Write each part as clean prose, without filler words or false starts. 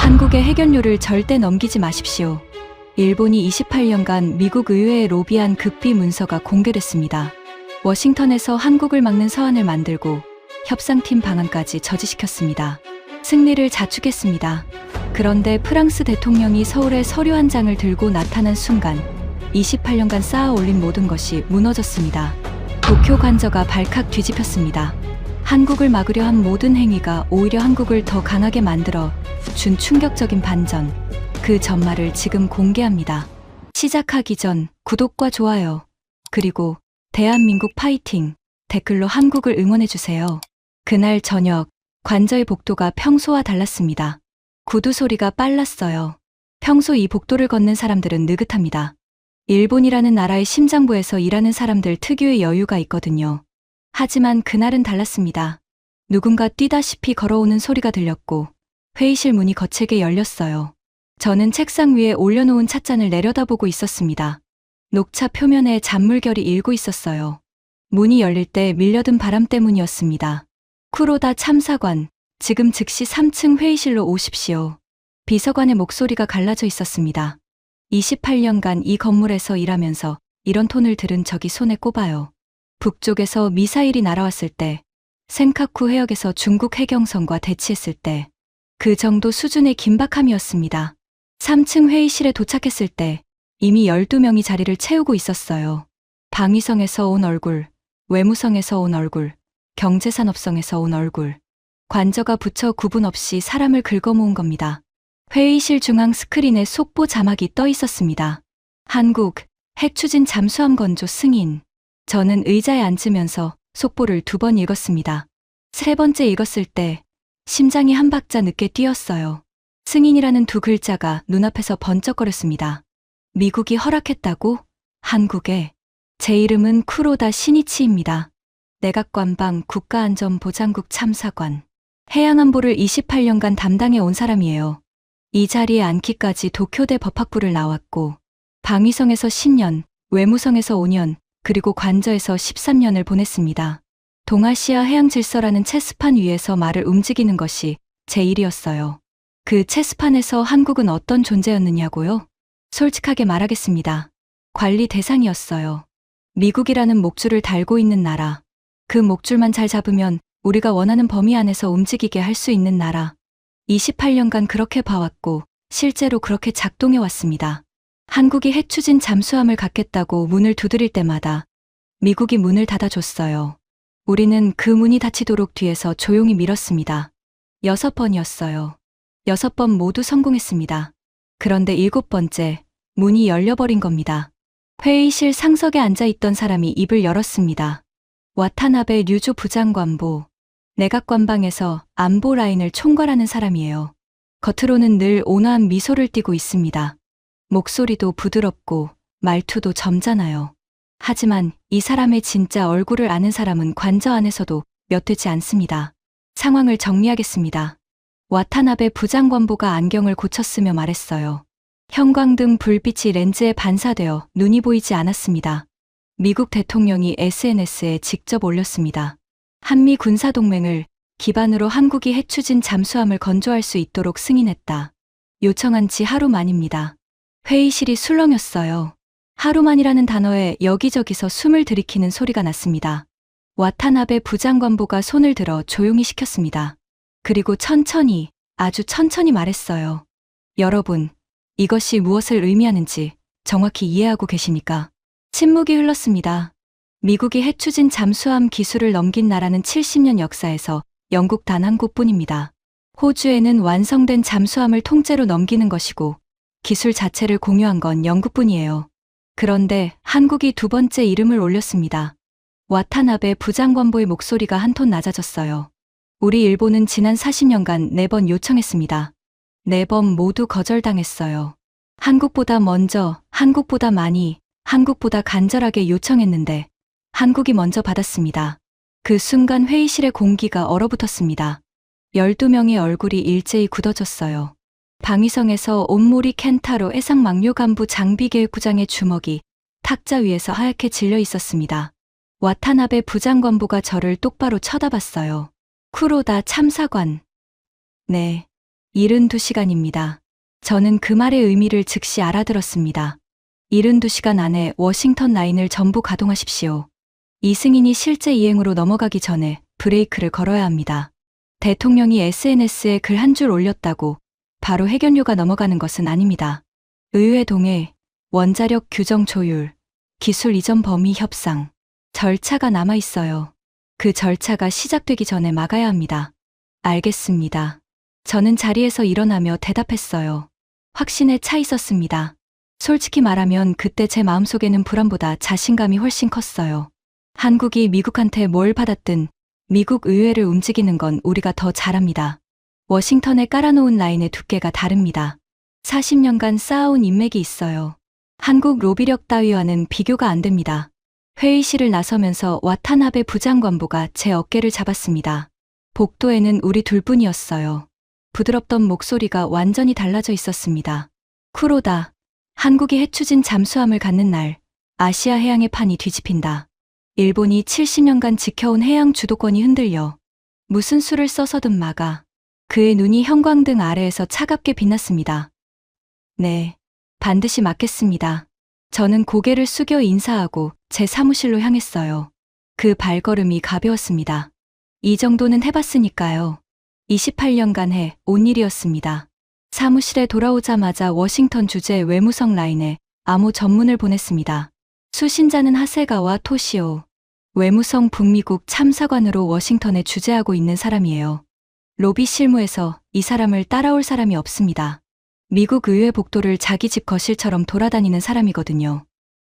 한국의 해결료를 절대 넘기지 마십시오. 일본이 28년간 미국 의회에 로비한 극비 문서가 공개됐습니다. 워싱턴에서 한국을 막는 서한을 만들고 협상팀 방안까지 저지시켰습니다. 승리를 자축했습니다. 그런데 프랑스 대통령이 서울에 서류 한 장을 들고 나타난 순간 28년간 쌓아 올린 모든 것이 무너졌습니다. 도쿄 관저가 발칵 뒤집혔습니다. 한국을 막으려 한 모든 행위가 오히려 한국을 더 강하게 만들어 준 충격적인 반전, 그 전말을 지금 공개합니다. 시작하기 전 구독과 좋아요, 그리고 대한민국 파이팅 댓글로 한국을 응원해주세요. 그날 저녁, 관저의 복도가 평소와 달랐습니다. 구두 소리가 빨랐어요. 평소 이 복도를 걷는 사람들은 느긋합니다. 일본이라는 나라의 심장부에서 일하는 사람들 특유의 여유가 있거든요. 하지만 그날은 달랐습니다. 누군가 뛰다시피 걸어오는 소리가 들렸고 회의실 문이 거칠게 열렸어요. 저는 책상 위에 올려놓은 찻잔을 내려다보고 있었습니다. 녹차 표면에 잔물결이 일고 있었어요. 문이 열릴 때 밀려든 바람 때문이었습니다. 쿠로다 참사관, 지금 즉시 3층 회의실로 오십시오. 비서관의 목소리가 갈라져 있었습니다. 28년간 이 건물에서 일하면서 이런 톤을 들은 적이 손에 꼽아요. 북쪽에서 미사일이 날아왔을 때, 센카쿠 해역에서 중국 해경선과 대치했을 때, 그 정도 수준의 긴박함이었습니다. 3층 회의실에 도착했을 때 이미 12명이 자리를 채우고 있었어요. 방위성에서 온 얼굴, 외무성에서 온 얼굴, 경제산업성에서 온 얼굴. 관저가 부처 구분 없이 사람을 긁어모은 겁니다. 회의실 중앙 스크린에 속보 자막이 떠 있었습니다. 한국, 핵추진 잠수함 건조 승인. 저는 의자에 앉으면서 속보를 2번 읽었습니다. 3번째 읽었을 때 심장이 한 박자 늦게 뛰었어요. 승인이라는 2 글자가 눈앞에서 번쩍거렸습니다. 미국이 허락했다고? 한국에. 제 이름은 쿠로다 시니치입니다. 내각관방 국가안전보장국 참사관. 해양안보를 28년간 담당해 온 사람이에요. 이 자리에 앉기까지 도쿄대 법학부를 나왔고 방위성에서 10년, 외무성에서 5년, 그리고 관저에서 13년을 보냈습니다. 동아시아 해양질서라는 체스판 위에서 말을 움직이는 것이 제 일이었어요. 그 체스판에서 한국은 어떤 존재였느냐고요? 솔직하게 말하겠습니다. 관리 대상이었어요. 미국이라는 목줄을 달고 있는 나라. 그 목줄만 잘 잡으면 우리가 원하는 범위 안에서 움직이게 할 수 있는 나라. 28년간 그렇게 봐왔고 실제로 그렇게 작동해 왔습니다. 한국이 핵추진 잠수함을 갖겠다고 문을 두드릴 때마다 미국이 문을 닫아줬어요. 우리는 그 문이 닫히도록 뒤에서 조용히 밀었습니다. 6번이었어요. 6번 모두 성공했습니다. 그런데 7번째, 문이 열려버린 겁니다. 회의실 상석에 앉아있던 사람이 입을 열었습니다. 와타나베 류조 부장관보, 내각관방에서 안보 라인을 총괄하는 사람이에요. 겉으로는 늘 온화한 미소를 띠고 있습니다. 목소리도 부드럽고 말투도 점잖아요. 하지만 이 사람의 진짜 얼굴을 아는 사람은 관저 안에서도 몇 되지 않습니다. 상황을 정리하겠습니다. 와타나베 부장관보가 안경을 고쳤으며 말했어요. 형광등 불빛이 렌즈에 반사되어 눈이 보이지 않았습니다. 미국 대통령이 SNS에 직접 올렸습니다. 한미 군사동맹을 기반으로 한국이 핵추진 잠수함을 건조할 수 있도록 승인했다. 요청한 지 하루 만입니다. 회의실이 술렁였어요. 하루만이라는 단어에 여기저기서 숨을 들이키는 소리가 났습니다. 와타나베 부장관보가 손을 들어 조용히 시켰습니다. 그리고 천천히, 아주 천천히 말했어요. 여러분, 이것이 무엇을 의미하는지 정확히 이해하고 계십니까? 침묵이 흘렀습니다. 미국이 핵추진 잠수함 기술을 넘긴 나라는 70년 역사에서 영국 단 한 곳뿐입니다. 호주에는 완성된 잠수함을 통째로 넘기는 것이고 기술 자체를 공유한 건 영국뿐이에요. 그런데 한국이 2번째 이름을 올렸습니다. 와타나베 부장관보의 목소리가 한 톤 낮아졌어요. 우리 일본은 지난 40년간 4번 요청했습니다. 4번 모두 거절당했어요. 한국보다 먼저, 한국보다 많이, 한국보다 간절하게 요청했는데 한국이 먼저 받았습니다. 그 순간 회의실의 공기가 얼어붙었습니다. 12명의 얼굴이 일제히 굳어졌어요. 방위성에서 온모리 켄타로 해상망료간부 장비계획부장의 주먹이 탁자 위에서 하얗게 질려 있었습니다. 와타나베 부장관보가 저를 똑바로 쳐다봤어요. 쿠로다 참사관. 네. 72시간입니다. 저는 그 말의 의미를 즉시 알아들었습니다. 72시간 안에 워싱턴 라인을 전부 가동하십시오. 이 승인이 실제 이행으로 넘어가기 전에 브레이크를 걸어야 합니다. 대통령이 SNS에 글 한 줄 올렸다고 바로 해결료가 넘어가는 것은 아닙니다. 의회 동의, 원자력 규정 조율, 기술 이전 범위 협상, 절차가 남아 있어요. 그 절차가 시작되기 전에 막아야 합니다. 알겠습니다. 저는 자리에서 일어나며 대답했어요. 확신에 차 있었습니다. 솔직히 말하면 그때 제 마음속에는 불안보다 자신감이 훨씬 컸어요. 한국이 미국한테 뭘 받았든 미국 의회를 움직이는 건 우리가 더 잘합니다. 워싱턴에 깔아놓은 라인의 두께가 다릅니다. 40년간 쌓아온 인맥이 있어요. 한국 로비력 따위와는 비교가 안 됩니다. 회의실을 나서면서 와타나베 부장관보가 제 어깨를 잡았습니다. 복도에는 우리 둘뿐이었어요. 부드럽던 목소리가 완전히 달라져 있었습니다. 쿠로다. 한국이 해추진 잠수함을 갖는 날, 아시아 해양의 판이 뒤집힌다. 일본이 70년간 지켜온 해양 주도권이 흔들려 무슨 수를 써서든 막아. 그의 눈이 형광등 아래에서 차갑게 빛났습니다. 네, 반드시 막겠습니다. 저는 고개를 숙여 인사하고 제 사무실로 향했어요. 그 발걸음이 가벼웠습니다. 이 정도는 해봤으니까요. 28년간 해 온 일이었습니다. 사무실에 돌아오자마자 워싱턴 주재 외무성 라인에 암호 전문을 보냈습니다. 수신자는 하세가와 토시오. 외무성 북미국 참사관으로 워싱턴에 주재하고 있는 사람이에요. 로비 실무에서 이 사람을 따라올 사람이 없습니다. 미국 의회 복도를 자기 집 거실처럼 돌아다니는 사람이거든요.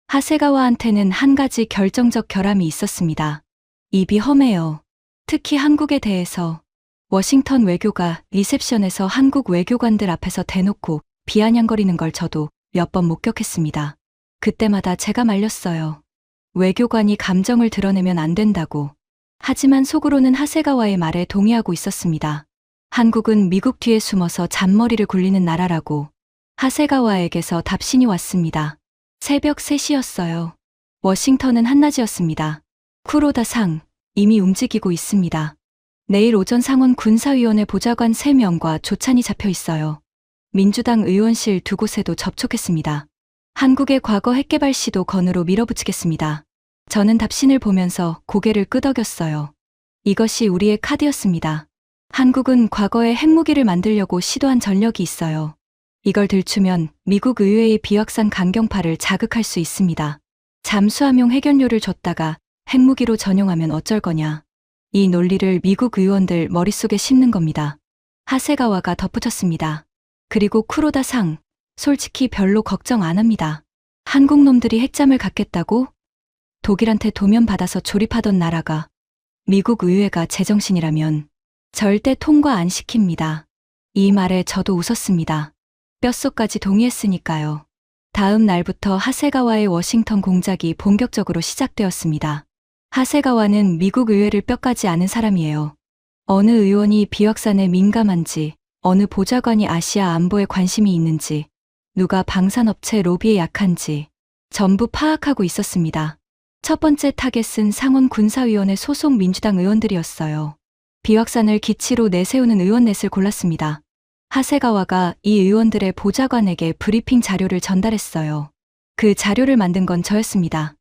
하세가와한테는 한 가지 결정적 결함이 있었습니다. 입이 험해요. 특히 한국에 대해서. 워싱턴 외교가 리셉션에서 한국 외교관들 앞에서 대놓고 비아냥거리는 걸 저도 몇 번 목격했습니다. 그때마다 제가 말렸어요. 외교관이 감정을 드러내면 안 된다고. 하지만 속으로는 하세가와의 말에 동의하고 있었습니다. 한국은 미국 뒤에 숨어서 잔머리를 굴리는 나라라고. 하세가와에게서 답신이 왔습니다. 새벽 3시였어요. 워싱턴은 한낮이었습니다. 쿠로다 상, 이미 움직이고 있습니다. 내일 오전 상원 군사위원회 보좌관 3명과 조찬이 잡혀 있어요. 민주당 의원실 2곳에도 접촉했습니다. 한국의 과거 핵개발 시도 건으로 밀어붙이겠습니다. 저는 답신을 보면서 고개를 끄덕였어요. 이것이 우리의 카드였습니다. 한국은 과거에 핵무기를 만들려고 시도한 전력이 있어요. 이걸 들추면 미국 의회의 비확산 강경파를 자극할 수 있습니다. 잠수함용 핵연료를 줬다가 핵무기로 전용하면 어쩔 거냐. 이 논리를 미국 의원들 머릿속에 심는 겁니다. 하세가와가 덧붙였습니다. 그리고 쿠로다 상, 솔직히 별로 걱정 안 합니다. 한국 놈들이 핵잠을 갖겠다고? 독일한테 도면 받아서 조립하던 나라가 미국 의회가 제정신이라면 절대 통과 안 시킵니다. 이 말에 저도 웃었습니다. 뼛속까지 동의했으니까요. 다음 날부터 하세가와의 워싱턴 공작이 본격적으로 시작되었습니다. 하세가와는 미국 의회를 뼈까지 아는 사람이에요. 어느 의원이 비확산에 민감한지, 어느 보좌관이 아시아 안보에 관심이 있는지, 누가 방산업체 로비에 약한지 전부 파악하고 있었습니다. 첫 번째 타겟은 상원 군사위원회 소속 민주당 의원들이었어요. 비확산을 기치로 내세우는 의원 넷을 골랐습니다. 하세가와가 이 의원들의 보좌관에게 브리핑 자료를 전달했어요. 그 자료를 만든 건 저였습니다.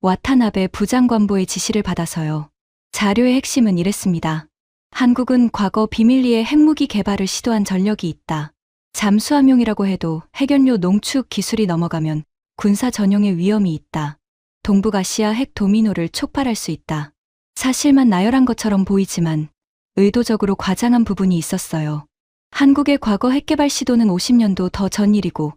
와타나베 부장관보의 지시를 받아서요. 자료의 핵심은 이랬습니다. 한국은 과거 비밀리에 핵무기 개발을 시도한 전력이 있다. 잠수함용이라고 해도 핵연료 농축 기술이 넘어가면 군사 전용의 위험이 있다. 동북아시아 핵 도미노를 촉발할 수 있다. 사실만 나열한 것처럼 보이지만 의도적으로 과장한 부분이 있었어요. 한국의 과거 핵개발 시도는 50년도 더 전 일이고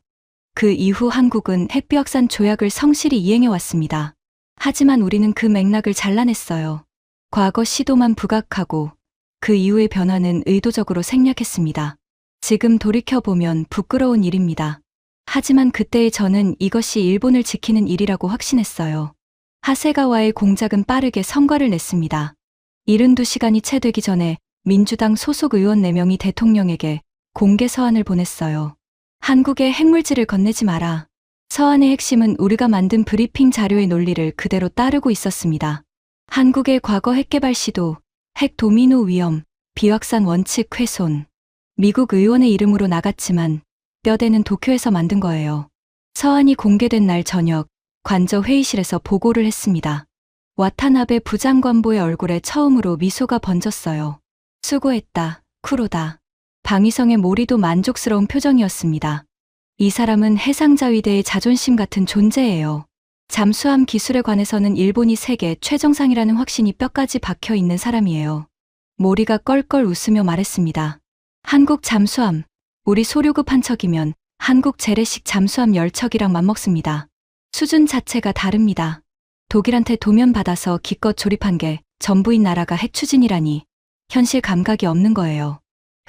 그 이후 한국은 핵비확산 조약을 성실히 이행해왔습니다. 하지만 우리는 그 맥락을 잘라냈어요. 과거 시도만 부각하고 그 이후의 변화는 의도적으로 생략했습니다. 지금 돌이켜보면 부끄러운 일입니다. 하지만 그때의 저는 이것이 일본을 지키는 일이라고 확신했어요. 하세가와의 공작은 빠르게 성과를 냈습니다. 72시간이 채 되기 전에 민주당 소속 의원 4명이 대통령에게 공개 서한을 보냈어요. 한국에 핵물질을 건네지 마라. 서한의 핵심은 우리가 만든 브리핑 자료의 논리를 그대로 따르고 있었습니다. 한국의 과거 핵개발 시도, 핵 도미노 위험, 비확산 원칙 훼손, 미국 의원의 이름으로 나갔지만 뼈대는 도쿄에서 만든 거예요. 서한이 공개된 날 저녁 관저 회의실에서 보고를 했습니다. 와타나베 부장관보의 얼굴에 처음으로 미소가 번졌어요. 수고했다, 쿠로다. 방위성의 모리도 만족스러운 표정이었습니다. 이 사람은 해상자위대의 자존심 같은 존재예요. 잠수함 기술에 관해서는 일본이 세계 최정상이라는 확신이 뼈까지 박혀 있는 사람이에요. 모리가 껄껄 웃으며 말했습니다. 한국 잠수함, 우리 소류급 한 척이면 한국 재래식 잠수함 10척이랑 맞먹습니다. 수준 자체가 다릅니다. 독일한테 도면 받아서 기껏 조립한 게 전부인 나라가 핵 추진이라니 현실 감각이 없는 거예요.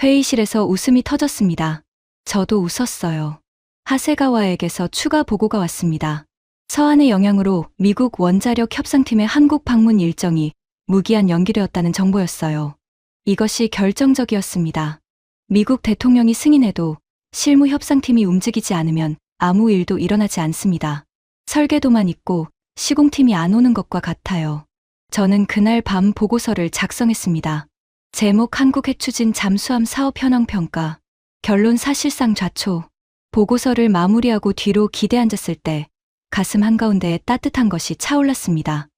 회의실에서 웃음이 터졌습니다. 저도 웃었어요. 하세가와에게서 추가 보고가 왔습니다. 서한의 영향으로 미국 원자력 협상팀의 한국 방문 일정이 무기한 연기되었다는 정보였어요. 이것이 결정적이었습니다. 미국 대통령이 승인해도 실무 협상팀이 움직이지 않으면 아무 일도 일어나지 않습니다. 설계도만 있고 시공팀이 안 오는 것과 같아요. 저는 그날 밤 보고서를 작성했습니다. 제목 한국 핵추진 잠수함 사업 현황 평가. 결론 사실상 좌초. 보고서를 마무리하고 뒤로 기대 앉았을 때 가슴 한가운데에 따뜻한 것이 차올랐습니다.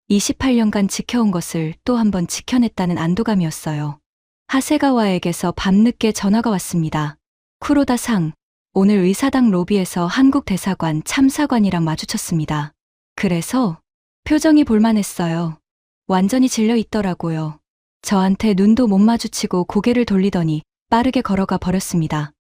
28년간 지켜온 것을 또 한 번 지켜냈다는 안도감이었어요. 하세가와에게서 밤늦게 전화가 왔습니다. 쿠로다 상, 오늘 의사당 로비에서 한국 대사관 참사관이랑 마주쳤습니다. 그래서 표정이 볼만했어요. 완전히 질려 있더라고요. 저한테 눈도 못 마주치고 고개를 돌리더니 빠르게 걸어가 버렸습니다.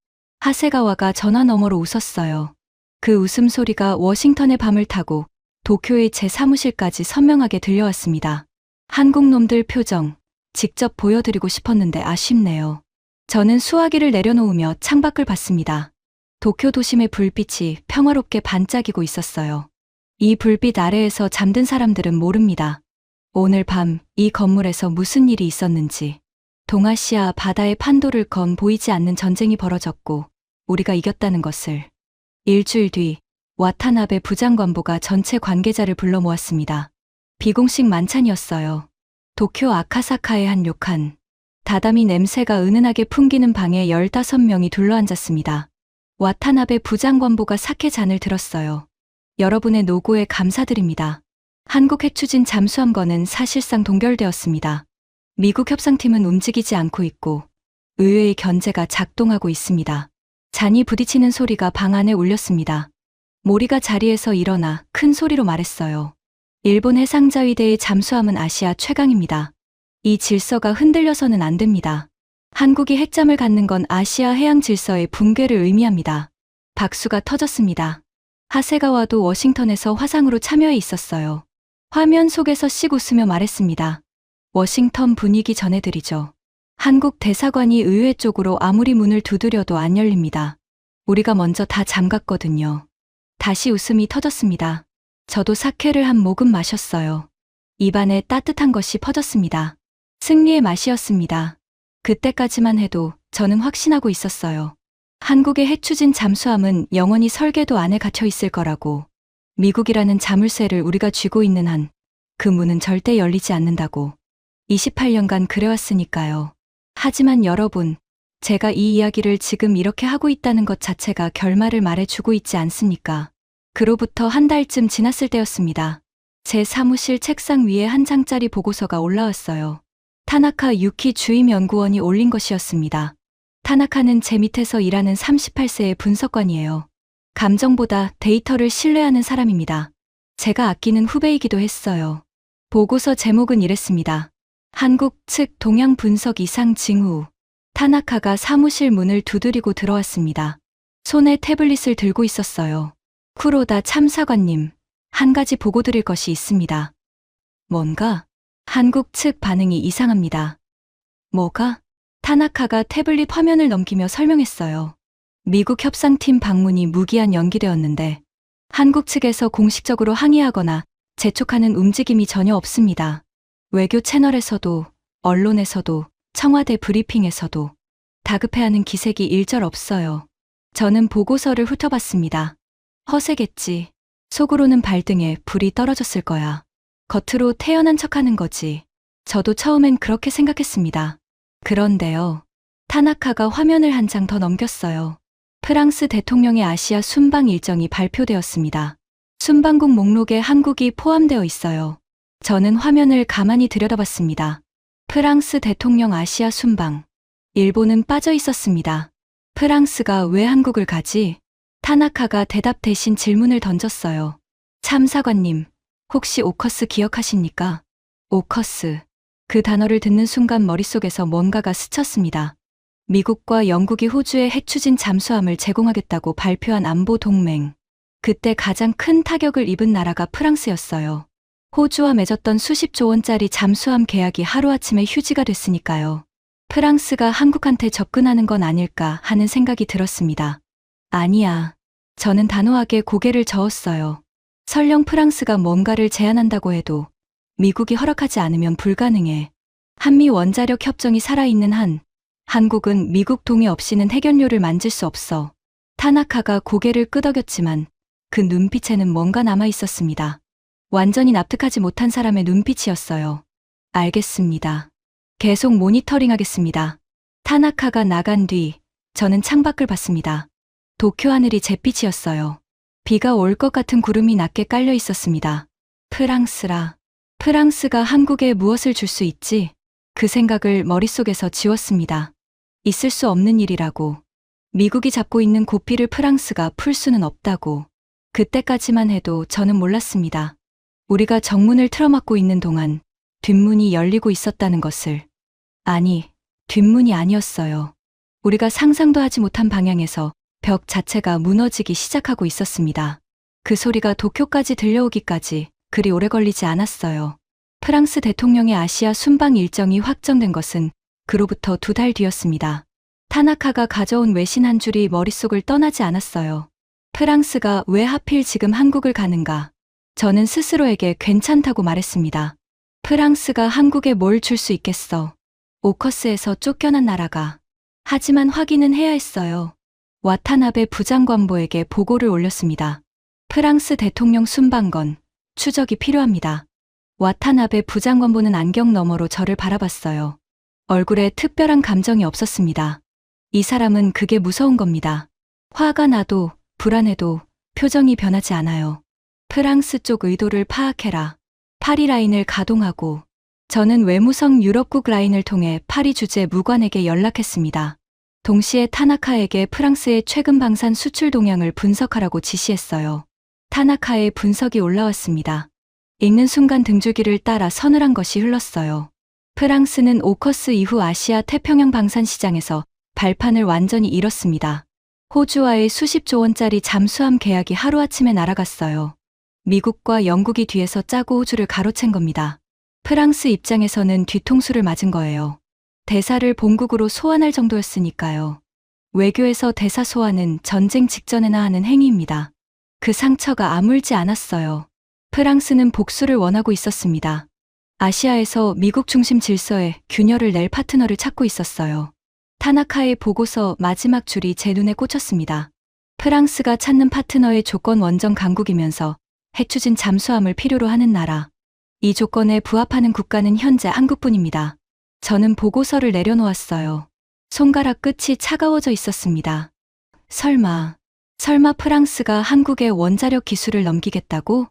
하세가와가 전화 너머로 웃었어요. 그 웃음소리가 워싱턴의 밤을 타고 도쿄의 제 사무실까지 선명하게 들려왔습니다. 한국 놈들 표정, 직접 보여드리고 싶었는데 아쉽네요. 저는 수화기를 내려놓으며 창밖을 봤습니다. 도쿄 도심의 불빛이 평화롭게 반짝이고 있었어요. 이 불빛 아래에서 잠든 사람들은 모릅니다. 오늘 밤 이 건물에서 무슨 일이 있었는지. 동아시아 바다의 판도를 건 보이지 않는 전쟁이 벌어졌고 우리가 이겼다는 것을. 일주일 뒤 와타나베 부장관보가 전체 관계자를 불러 모았습니다. 비공식 만찬이었어요. 도쿄 아카사카의 한 료칸. 다다미 냄새가 은은하게 풍기는 방에 15명이 둘러앉았습니다. 와타나베 부장관보가 사케 잔을 들었어요. 여러분의 노고에 감사드립니다. 한국 핵추진 잠수함건은 사실상 동결되었습니다. 미국 협상팀은 움직이지 않고 있고 의회의 견제가 작동하고 있습니다. 잔이 부딪히는 소리가 방 안에 울렸습니다. 모리가 자리에서 일어나 큰 소리로 말했어요. 일본 해상자위대의 잠수함은 아시아 최강입니다. 이 질서가 흔들려서는 안 됩니다. 한국이 핵잠을 갖는 건 아시아 해양 질서의 붕괴를 의미합니다. 박수가 터졌습니다. 하세가와도 워싱턴에서 화상으로 참여해 있었어요. 화면 속에서 씩 웃으며 말했습니다. 워싱턴 분위기 전해드리죠. 한국 대사관이 의회 쪽으로 아무리 문을 두드려도 안 열립니다. 우리가 먼저 다 잠갔거든요. 다시 웃음이 터졌습니다. 저도 사케를 한 모금 마셨어요. 입안에 따뜻한 것이 퍼졌습니다. 승리의 맛이었습니다. 그때까지만 해도 저는 확신하고 있었어요. 한국의 핵추진 잠수함은 영원히 설계도 안에 갇혀 있을 거라고. 미국이라는 자물쇠를 우리가 쥐고 있는 한 그 문은 절대 열리지 않는다고. 28년간 그래왔으니까요. 하지만 여러분, 제가 이 이야기를 지금 이렇게 하고 있다는 것 자체가 결말을 말해주고 있지 않습니까? 그로부터 한 달쯤 지났을 때였습니다. 제 사무실 책상 위에 한 장짜리 보고서가 올라왔어요. 타나카 유키 주임 연구원이 올린 것이었습니다. 타나카는 제 밑에서 일하는 38세의 분석관이에요. 감정보다 데이터를 신뢰하는 사람입니다. 제가 아끼는 후배이기도 했어요. 보고서 제목은 이랬습니다. 한국 측 동향 분석 이상 징후. 타나카가 사무실 문을 두드리고 들어왔습니다. 손에 태블릿을 들고 있었어요. 쿠로다 참사관님, 한 가지 보고 드릴 것이 있습니다. 뭔가? 한국 측 반응이 이상합니다. 뭐가? 타나카가 태블릿 화면을 넘기며 설명했어요. 미국 협상팀 방문이 무기한 연기되었는데 한국 측에서 공식적으로 항의하거나 재촉하는 움직임이 전혀 없습니다. 외교 채널에서도, 언론에서도, 청와대 브리핑에서도 다급해하는 기색이 일절 없어요. 저는 보고서를 훑어봤습니다. 허세겠지. 속으로는 발등에 불이 떨어졌을 거야. 겉으로 태연한 척하는 거지. 저도 처음엔 그렇게 생각했습니다. 그런데요. 타나카가 화면을 한 장 더 넘겼어요. 프랑스 대통령의 아시아 순방 일정이 발표되었습니다. 순방국 목록에 한국이 포함되어 있어요. 저는 화면을 가만히 들여다봤습니다. 프랑스 대통령 아시아 순방. 일본은 빠져 있었습니다. 프랑스가 왜 한국을 가지? 타나카가 대답 대신 질문을 던졌어요. 참사관님, 혹시 오커스 기억하십니까? 오커스. 그 단어를 듣는 순간 머릿속에서 뭔가가 스쳤습니다. 미국과 영국이 호주에 핵추진 잠수함을 제공하겠다고 발표한 안보 동맹. 그때 가장 큰 타격을 입은 나라가 프랑스였어요. 호주와 맺었던 수십조 원짜리 잠수함 계약이 하루아침에 휴지가 됐으니까요. 프랑스가 한국한테 접근하는 건 아닐까 하는 생각이 들었습니다. 아니야. 저는 단호하게 고개를 저었어요. 설령 프랑스가 뭔가를 제안한다고 해도 미국이 허락하지 않으면 불가능해. 한미 원자력 협정이 살아있는 한 한국은 미국 동의 없이는 핵연료를 만질 수 없어. 타나카가 고개를 끄덕였지만 그 눈빛에는 뭔가 남아 있었습니다. 완전히 납득하지 못한 사람의 눈빛이었어요. 알겠습니다. 계속 모니터링하겠습니다. 타나카가 나간 뒤 저는 창밖을 봤습니다. 도쿄 하늘이 잿빛이었어요. 비가 올 것 같은 구름이 낮게 깔려 있었습니다. 프랑스라. 프랑스가 한국에 무엇을 줄 수 있지? 그 생각을 머릿속에서 지웠습니다. 있을 수 없는 일이라고. 미국이 잡고 있는 고삐를 프랑스가 풀 수는 없다고. 그때까지만 해도 저는 몰랐습니다. 우리가 정문을 틀어막고 있는 동안 뒷문이 열리고 있었다는 것을. 아니, 뒷문이 아니었어요. 우리가 상상도 하지 못한 방향에서 벽 자체가 무너지기 시작하고 있었습니다. 그 소리가 도쿄까지 들려오기까지 그리 오래 걸리지 않았어요. 프랑스 대통령의 아시아 순방 일정이 확정된 것은 그로부터 2달 뒤였습니다. 타나카가 가져온 외신 한 줄이 머릿속을 떠나지 않았어요. 프랑스가 왜 하필 지금 한국을 가는가? 저는 스스로에게 괜찮다고 말했습니다. 프랑스가 한국에 뭘 줄 수 있겠어? 오커스에서 쫓겨난 나라가. 하지만 확인은 해야 했어요. 와타나베 부장관보에게 보고를 올렸습니다. 프랑스 대통령 순방건 추적이 필요합니다. 와타나베 부장관보는 안경 너머로 저를 바라봤어요. 얼굴에 특별한 감정이 없었습니다. 이 사람은 그게 무서운 겁니다. 화가 나도 불안해도 표정이 변하지 않아요. 프랑스 쪽 의도를 파악해라. 파리 라인을 가동하고. 저는 외무성 유럽국 라인을 통해 파리 주재 무관에게 연락했습니다. 동시에 타나카에게 프랑스의 최근 방산 수출 동향을 분석하라고 지시했어요. 타나카의 분석이 올라왔습니다. 읽는 순간 등줄기를 따라 서늘한 것이 흘렀어요. 프랑스는 오커스 이후 아시아 태평양 방산 시장에서 발판을 완전히 잃었습니다. 호주와의 수십조 원짜리 잠수함 계약이 하루아침에 날아갔어요. 미국과 영국이 뒤에서 짜고 호주를 가로챈 겁니다. 프랑스 입장에서는 뒤통수를 맞은 거예요. 대사를 본국으로 소환할 정도였으니까요. 외교에서 대사 소환은 전쟁 직전에나 하는 행위입니다. 그 상처가 아물지 않았어요. 프랑스는 복수를 원하고 있었습니다. 아시아에서 미국 중심 질서에 균열을 낼 파트너를 찾고 있었어요. 타나카의 보고서 마지막 줄이 제 눈에 꽂혔습니다. 프랑스가 찾는 파트너의 조건 원정 강국이면서 핵추진 잠수함을 필요로 하는 나라. 이 조건에 부합하는 국가는 현재 한국뿐입니다. 저는 보고서를 내려놓았어요. 손가락 끝이 차가워져 있었습니다. 설마 프랑스가 한국의 원자력 기술을 넘기겠다고?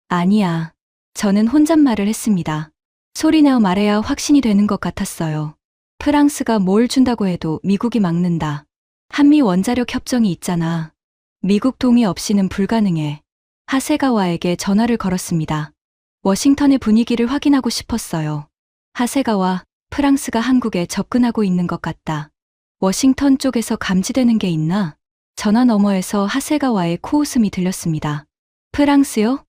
아니야. 저는 혼잣말을 했습니다. 소리내어 말해야 확신이 되는 것 같았어요. 프랑스가 뭘 준다고 해도 미국이 막는다. 한미 원자력 협정이 있잖아. 미국 동의 없이는 불가능해. 하세가와에게 전화를 걸었습니다. 워싱턴의 분위기를 확인하고 싶었어요. 하세가와, 프랑스가 한국에 접근하고 있는 것 같다. 워싱턴 쪽에서 감지되는 게 있나? 전화 너머에서 하세가와의 코웃음이 들렸습니다. 프랑스요?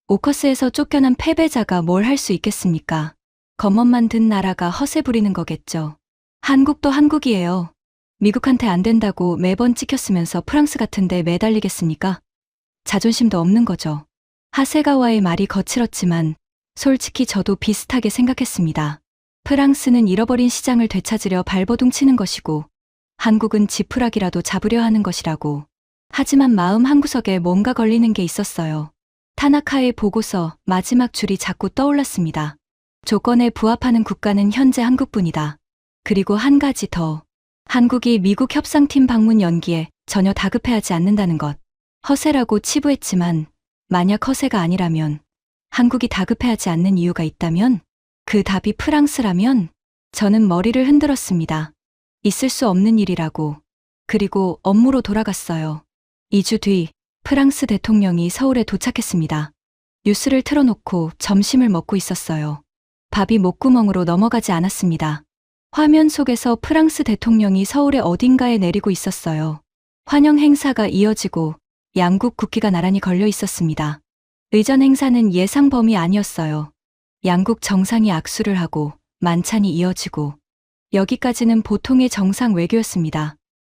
오커스에서 쫓겨난 패배자가 뭘 할 수 있겠습니까? 겉멋만 든 나라가 허세 부리는 거겠죠. 한국도 한국이에요. 미국한테 안 된다고 매번 찍혔으면서 프랑스 같은데 매달리겠습니까? 자존심도 없는 거죠. 하세가와의 말이 거칠었지만 솔직히 저도 비슷하게 생각했습니다. 프랑스는 잃어버린 시장을 되찾으려 발버둥 치는 것이고 한국은 지푸라기라도 잡으려 하는 것이라고. 하지만 마음 한구석에 뭔가 걸리는 게 있었어요. 타나카의 보고서 마지막 줄이 자꾸 떠올랐습니다. 조건에 부합하는 국가는 현재 한국뿐이다. 그리고 한 가지 더. 한국이 미국 협상팀 방문 연기에 전혀 다급해하지 않는다는 것. 허세라고 치부했지만 만약 허세가 아니라면, 한국이 다급해하지 않는 이유가 있다면, 그 답이 프랑스라면 저는 머리를 흔들었습니다. 있을 수 없는 일이라고. 그리고 업무로 돌아갔어요. 2주 뒤 프랑스 대통령이 서울에 도착했습니다. 뉴스를 틀어놓고 점심을 먹고 있었어요. 밥이 목구멍으로 넘어가지 않았습니다. 화면 속에서 프랑스 대통령이 서울의 어딘가에 내리고 있었어요. 환영 행사가 이어지고 양국 국기가 나란히 걸려 있었습니다. 의전 행사는 예상 범위 아니었어요. 양국 정상이 악수를 하고 만찬이 이어지고, 여기까지는 보통의 정상 외교였습니다.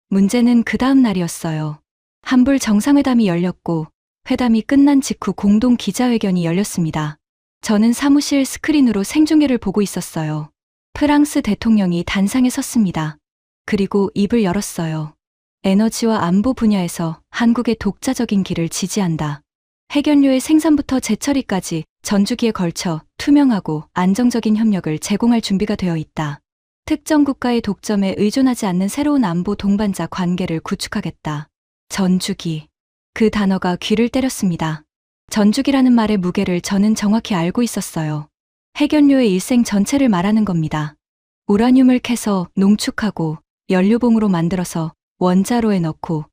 문제는 그 다음 날이었어요. 한불 정상회담이 열렸고 회담이 끝난 직후 공동 기자회견이 열렸습니다. 저는 사무실 스크린으로 생중계를 보고 있었어요. 프랑스 대통령이 단상에 섰습니다. 그리고 입을 열었어요. 에너지와 안보 분야에서 한국의 독자적인 길을 지지한다. 핵연료의 생산부터 재처리까지 전주기에 걸쳐 투명하고 안정적인 협력을 제공할 준비가 되어 있다. 특정 국가의 독점에 의존하지 않는 새로운 안보 동반자 관계를 구축하겠다. 전주기. 그 단어가 귀를 때렸습니다. 전주기라는 말의 무게를 저는 정확히 알고 있었어요. 핵연료의 일생 전체를 말하는 겁니다. 우라늄을 캐서 농축하고 연료봉으로 만들어서 원자로에 넣고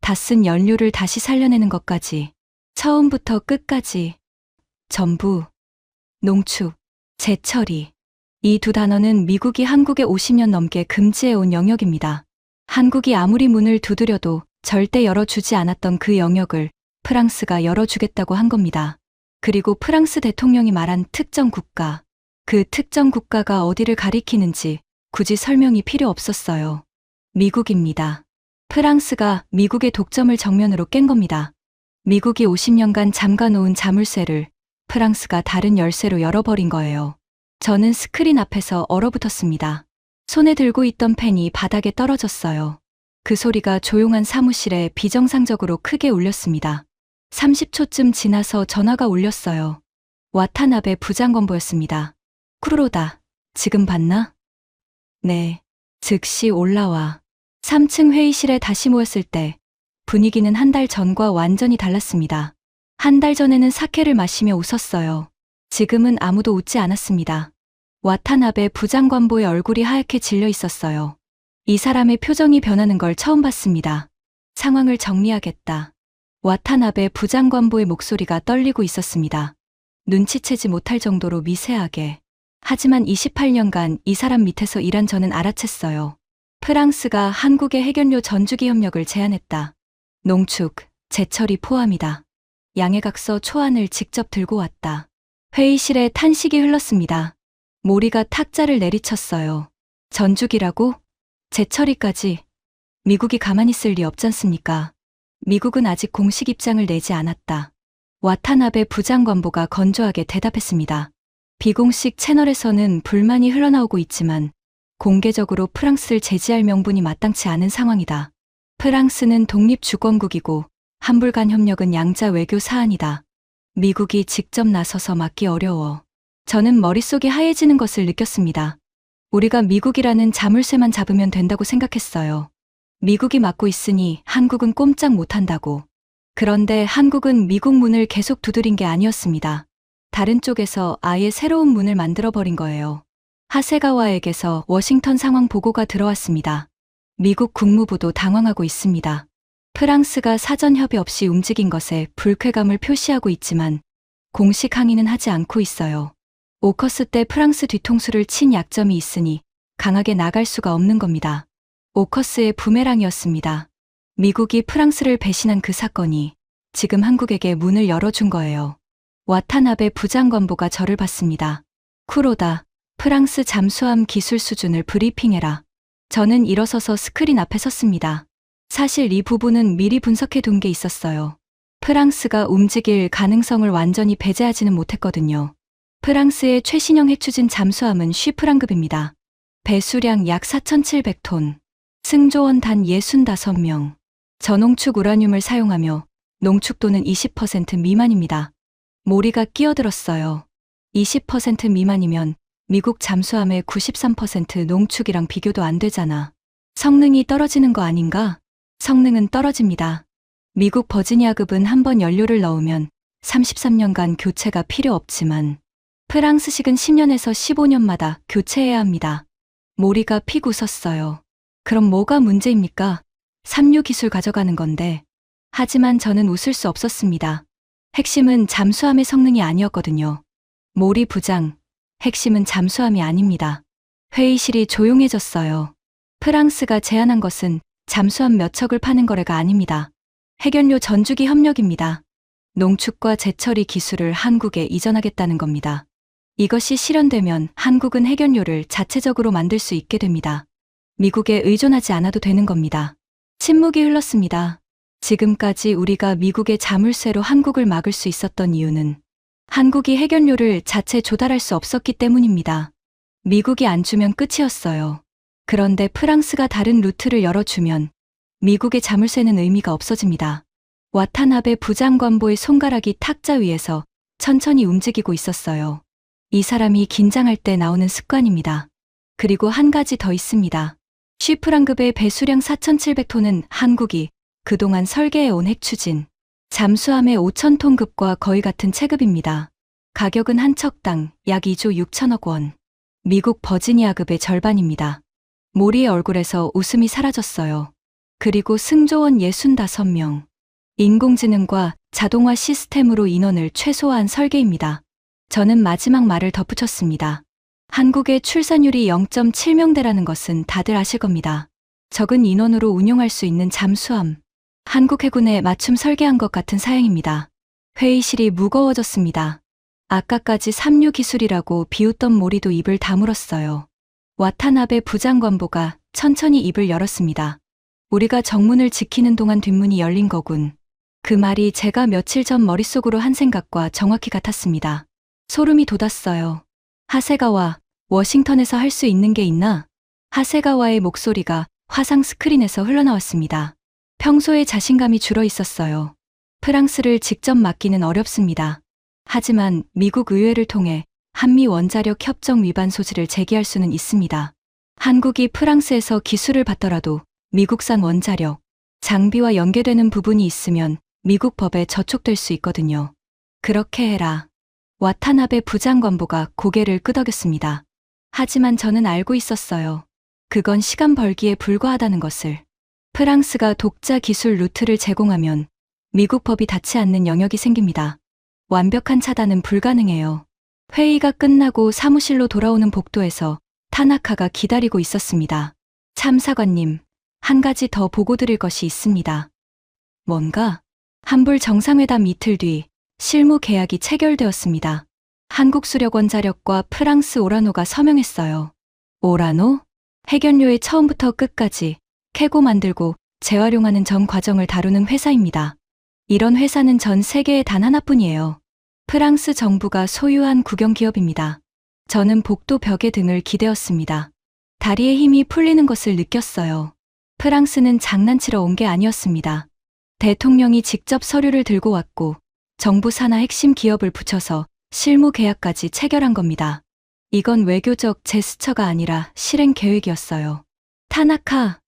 다 쓴 연료를 다시 살려내는 것까지, 처음부터 끝까지 전부. 농축, 재처리. 이 두 단어는 미국이 한국에 50년 넘게 금지해온 영역입니다. 한국이 아무리 문을 두드려도 절대 열어주지 않았던 그 영역을 프랑스가 열어주겠다고 한 겁니다. 그리고 프랑스 대통령이 말한 특정 국가. 그 특정 국가가 어디를 가리키는지 굳이 설명이 필요 없었어요. 미국입니다. 프랑스가 미국의 독점을 정면으로 깬 겁니다. 미국이 50년간 잠가놓은 자물쇠를 프랑스가 다른 열쇠로 열어버린 거예요. 저는 스크린 앞에서 얼어붙었습니다. 손에 들고 있던 펜이 바닥에 떨어졌어요. 그 소리가 조용한 사무실에 비정상적으로 크게 울렸습니다. 30초쯤 지나서 전화가 울렸어요. 와타나베 부장관보였습니다. 쿠로다, 지금 봤나? 네. 즉시 올라와. 3층 회의실에 다시 모였을 때 분위기는 한 달 전과 완전히 달랐습니다. 한 달 전에는 사케를 마시며 웃었어요. 지금은 아무도 웃지 않았습니다. 와타나베 부장관보의 얼굴이 하얗게 질려 있었어요. 이 사람의 표정이 변하는 걸 처음 봤습니다. 상황을 정리하겠다. 와타나베 부장관보의 목소리가 떨리고 있었습니다. 눈치채지 못할 정도로 미세하게. 하지만 28년간 이 사람 밑에서 일한 저는 알아챘어요. 프랑스가 한국의 핵연료 전주기 협력을 제안했다. 농축, 재처리 포함이다. 양해각서 초안을 직접 들고 왔다. 회의실에 탄식이 흘렀습니다. 모리가 탁자를 내리쳤어요. 전주기라고? 재처리까지. 미국이 가만히 있을 리 없지 않습니까? 미국은 아직 공식 입장을 내지 않았다. 와타나베 부장관보가 건조하게 대답했습니다. 비공식 채널에서는 불만이 흘러나오고 있지만 공개적으로 프랑스를 제지할 명분이 마땅치 않은 상황이다. 프랑스는 독립주권국이고 한불 간 협력은 양자 외교 사안이다. 미국이 직접 나서서 막기 어려워. 저는 머릿속이 하얘지는 것을 느꼈습니다. 우리가 미국이라는 자물쇠만 잡으면 된다고 생각했어요. 미국이 막고 있으니 한국은 꼼짝 못한다고. 그런데 한국은 미국 문을 계속 두드린 게 아니었습니다. 다른 쪽에서 아예 새로운 문을 만들어버린 거예요. 하세가와에게서 워싱턴 상황 보고가 들어왔습니다. 미국 국무부도 당황하고 있습니다. 프랑스가 사전 협의 없이 움직인 것에 불쾌감을 표시하고 있지만 공식 항의는 하지 않고 있어요. 오커스 때 프랑스 뒤통수를 친 약점이 있으니 강하게 나갈 수가 없는 겁니다. 오커스의 부메랑이었습니다. 미국이 프랑스를 배신한 그 사건이 지금 한국에게 문을 열어준 거예요. 와타나베 부장관보가 저를 봤습니다. 쿠로다, 프랑스 잠수함 기술 수준을 브리핑해라. 저는 일어서서 스크린 앞에 섰습니다. 사실 이 부분은 미리 분석해 둔 게 있었어요. 프랑스가 움직일 가능성을 완전히 배제하지는 못했거든요. 프랑스의 최신형 핵추진 잠수함은 쉬프랑급입니다. 배수량 약 4,700톤, 승조원 단 65명, 저농축 우라늄을 사용하며 농축도는 20% 미만입니다. 모리가 끼어들었어요. 20% 미만이면 미국 잠수함의 93% 농축이랑 비교도 안 되잖아. 성능이 떨어지는 거 아닌가? 성능은 떨어집니다. 미국 버지니아급은 한번 연료를 넣으면 33년간 교체가 필요 없지만 프랑스식은 10년에서 15년마다 교체해야 합니다. 모리가 픽 웃었어요. 그럼 뭐가 문제입니까? 삼류 기술 가져가는 건데. 하지만 저는 웃을 수 없었습니다. 핵심은 잠수함의 성능이 아니었거든요. 모리 부장, 핵심은 잠수함이 아닙니다. 회의실이 조용해졌어요. 프랑스가 제안한 것은 잠수함 몇 척을 파는 거래가 아닙니다. 해견료 전주기 협력입니다. 농축과 재처리 기술을 한국에 이전하겠다는 겁니다. 이것이 실현되면 한국은 해견료를 자체적으로 만들 수 있게 됩니다. 미국에 의존하지 않아도 되는 겁니다. 침묵이 흘렀습니다. 지금까지 우리가 미국의 자물쇠로 한국을 막을 수 있었던 이유는 한국이 해견료를 자체 조달할 수 없었기 때문입니다. 미국이 안 주면 끝이었어요. 그런데 프랑스가 다른 루트를 열어주면 미국의 자물쇠는 의미가 없어집니다. 와타나베 부장관보의 손가락이 탁자 위에서 천천히 움직이고 있었어요. 이 사람이 긴장할 때 나오는 습관입니다. 그리고 한 가지 더 있습니다. 쉬프랑급의 배수량 4,700톤은 한국이 그동안 설계해온 핵추진 잠수함의 5,000톤급과 거의 같은 체급입니다. 가격은 한 척당 약 2조 6천억 원. 미국 버지니아급의 절반입니다. 모리의 얼굴에서 웃음이 사라졌어요. 그리고 승조원 65명. 인공지능과 자동화 시스템으로 인원을 최소화한 설계입니다. 저는 마지막 말을 덧붙였습니다. 한국의 출산율이 0.7명대라는 것은 다들 아실 겁니다. 적은 인원으로 운용할 수 있는 잠수함. 한국 해군에 맞춤 설계한 것 같은 사양입니다. 회의실이 무거워졌습니다. 아까까지 삼류 기술이라고 비웃던 모리도 입을 다물었어요. 와타나베 부장관보가 천천히 입을 열었습니다. 우리가 정문을 지키는 동안 뒷문이 열린 거군. 그 말이 제가 며칠 전 머릿속으로 한 생각과 정확히 같았습니다. 소름이 돋았어요. 하세가와, 워싱턴에서 할 수 있는 게 있나? 하세가와의 목소리가 화상 스크린에서 흘러나왔습니다. 평소에 자신감이 줄어 있었어요. 프랑스를 직접 맡기는 어렵습니다. 하지만 미국 의회를 통해 한미 원자력 협정 위반 소지를 제기할 수는 있습니다. 한국이 프랑스에서 기술을 받더라도 미국산 원자력, 장비와 연계되는 부분이 있으면 미국 법에 저촉될 수 있거든요. 그렇게 해라. 와타나베 부장관보가 고개를 끄덕였습니다. 하지만 저는 알고 있었어요. 그건 시간 벌기에 불과하다는 것을. 프랑스가 독자 기술 루트를 제공하면 미국 법이 닿지 않는 영역이 생깁니다. 완벽한 차단은 불가능해요. 회의가 끝나고 사무실로 돌아오는 복도에서 타나카가 기다리고 있었습니다. 참사관님, 한 가지 더 보고 드릴 것이 있습니다. 뭔가? 한불 정상회담 이틀 뒤 실무 계약이 체결되었습니다. 한국수력원자력과 프랑스 오라노가 서명했어요. 오라노? 해견료의 처음부터 끝까지 캐고 만들고 재활용하는 전 과정을 다루는 회사입니다. 이런 회사는 전 세계에 단 하나뿐이에요. 프랑스 정부가 소유한 국영기업입니다. 저는 복도 벽에 등을 기대었습니다. 다리의 힘이 풀리는 것을 느꼈어요. 프랑스는 장난치러 온 게 아니었습니다. 대통령이 직접 서류를 들고 왔고 정부 산하 핵심 기업을 붙여서 실무 계약까지 체결한 겁니다. 이건 외교적 제스처가 아니라 실행 계획이었어요. 타나카.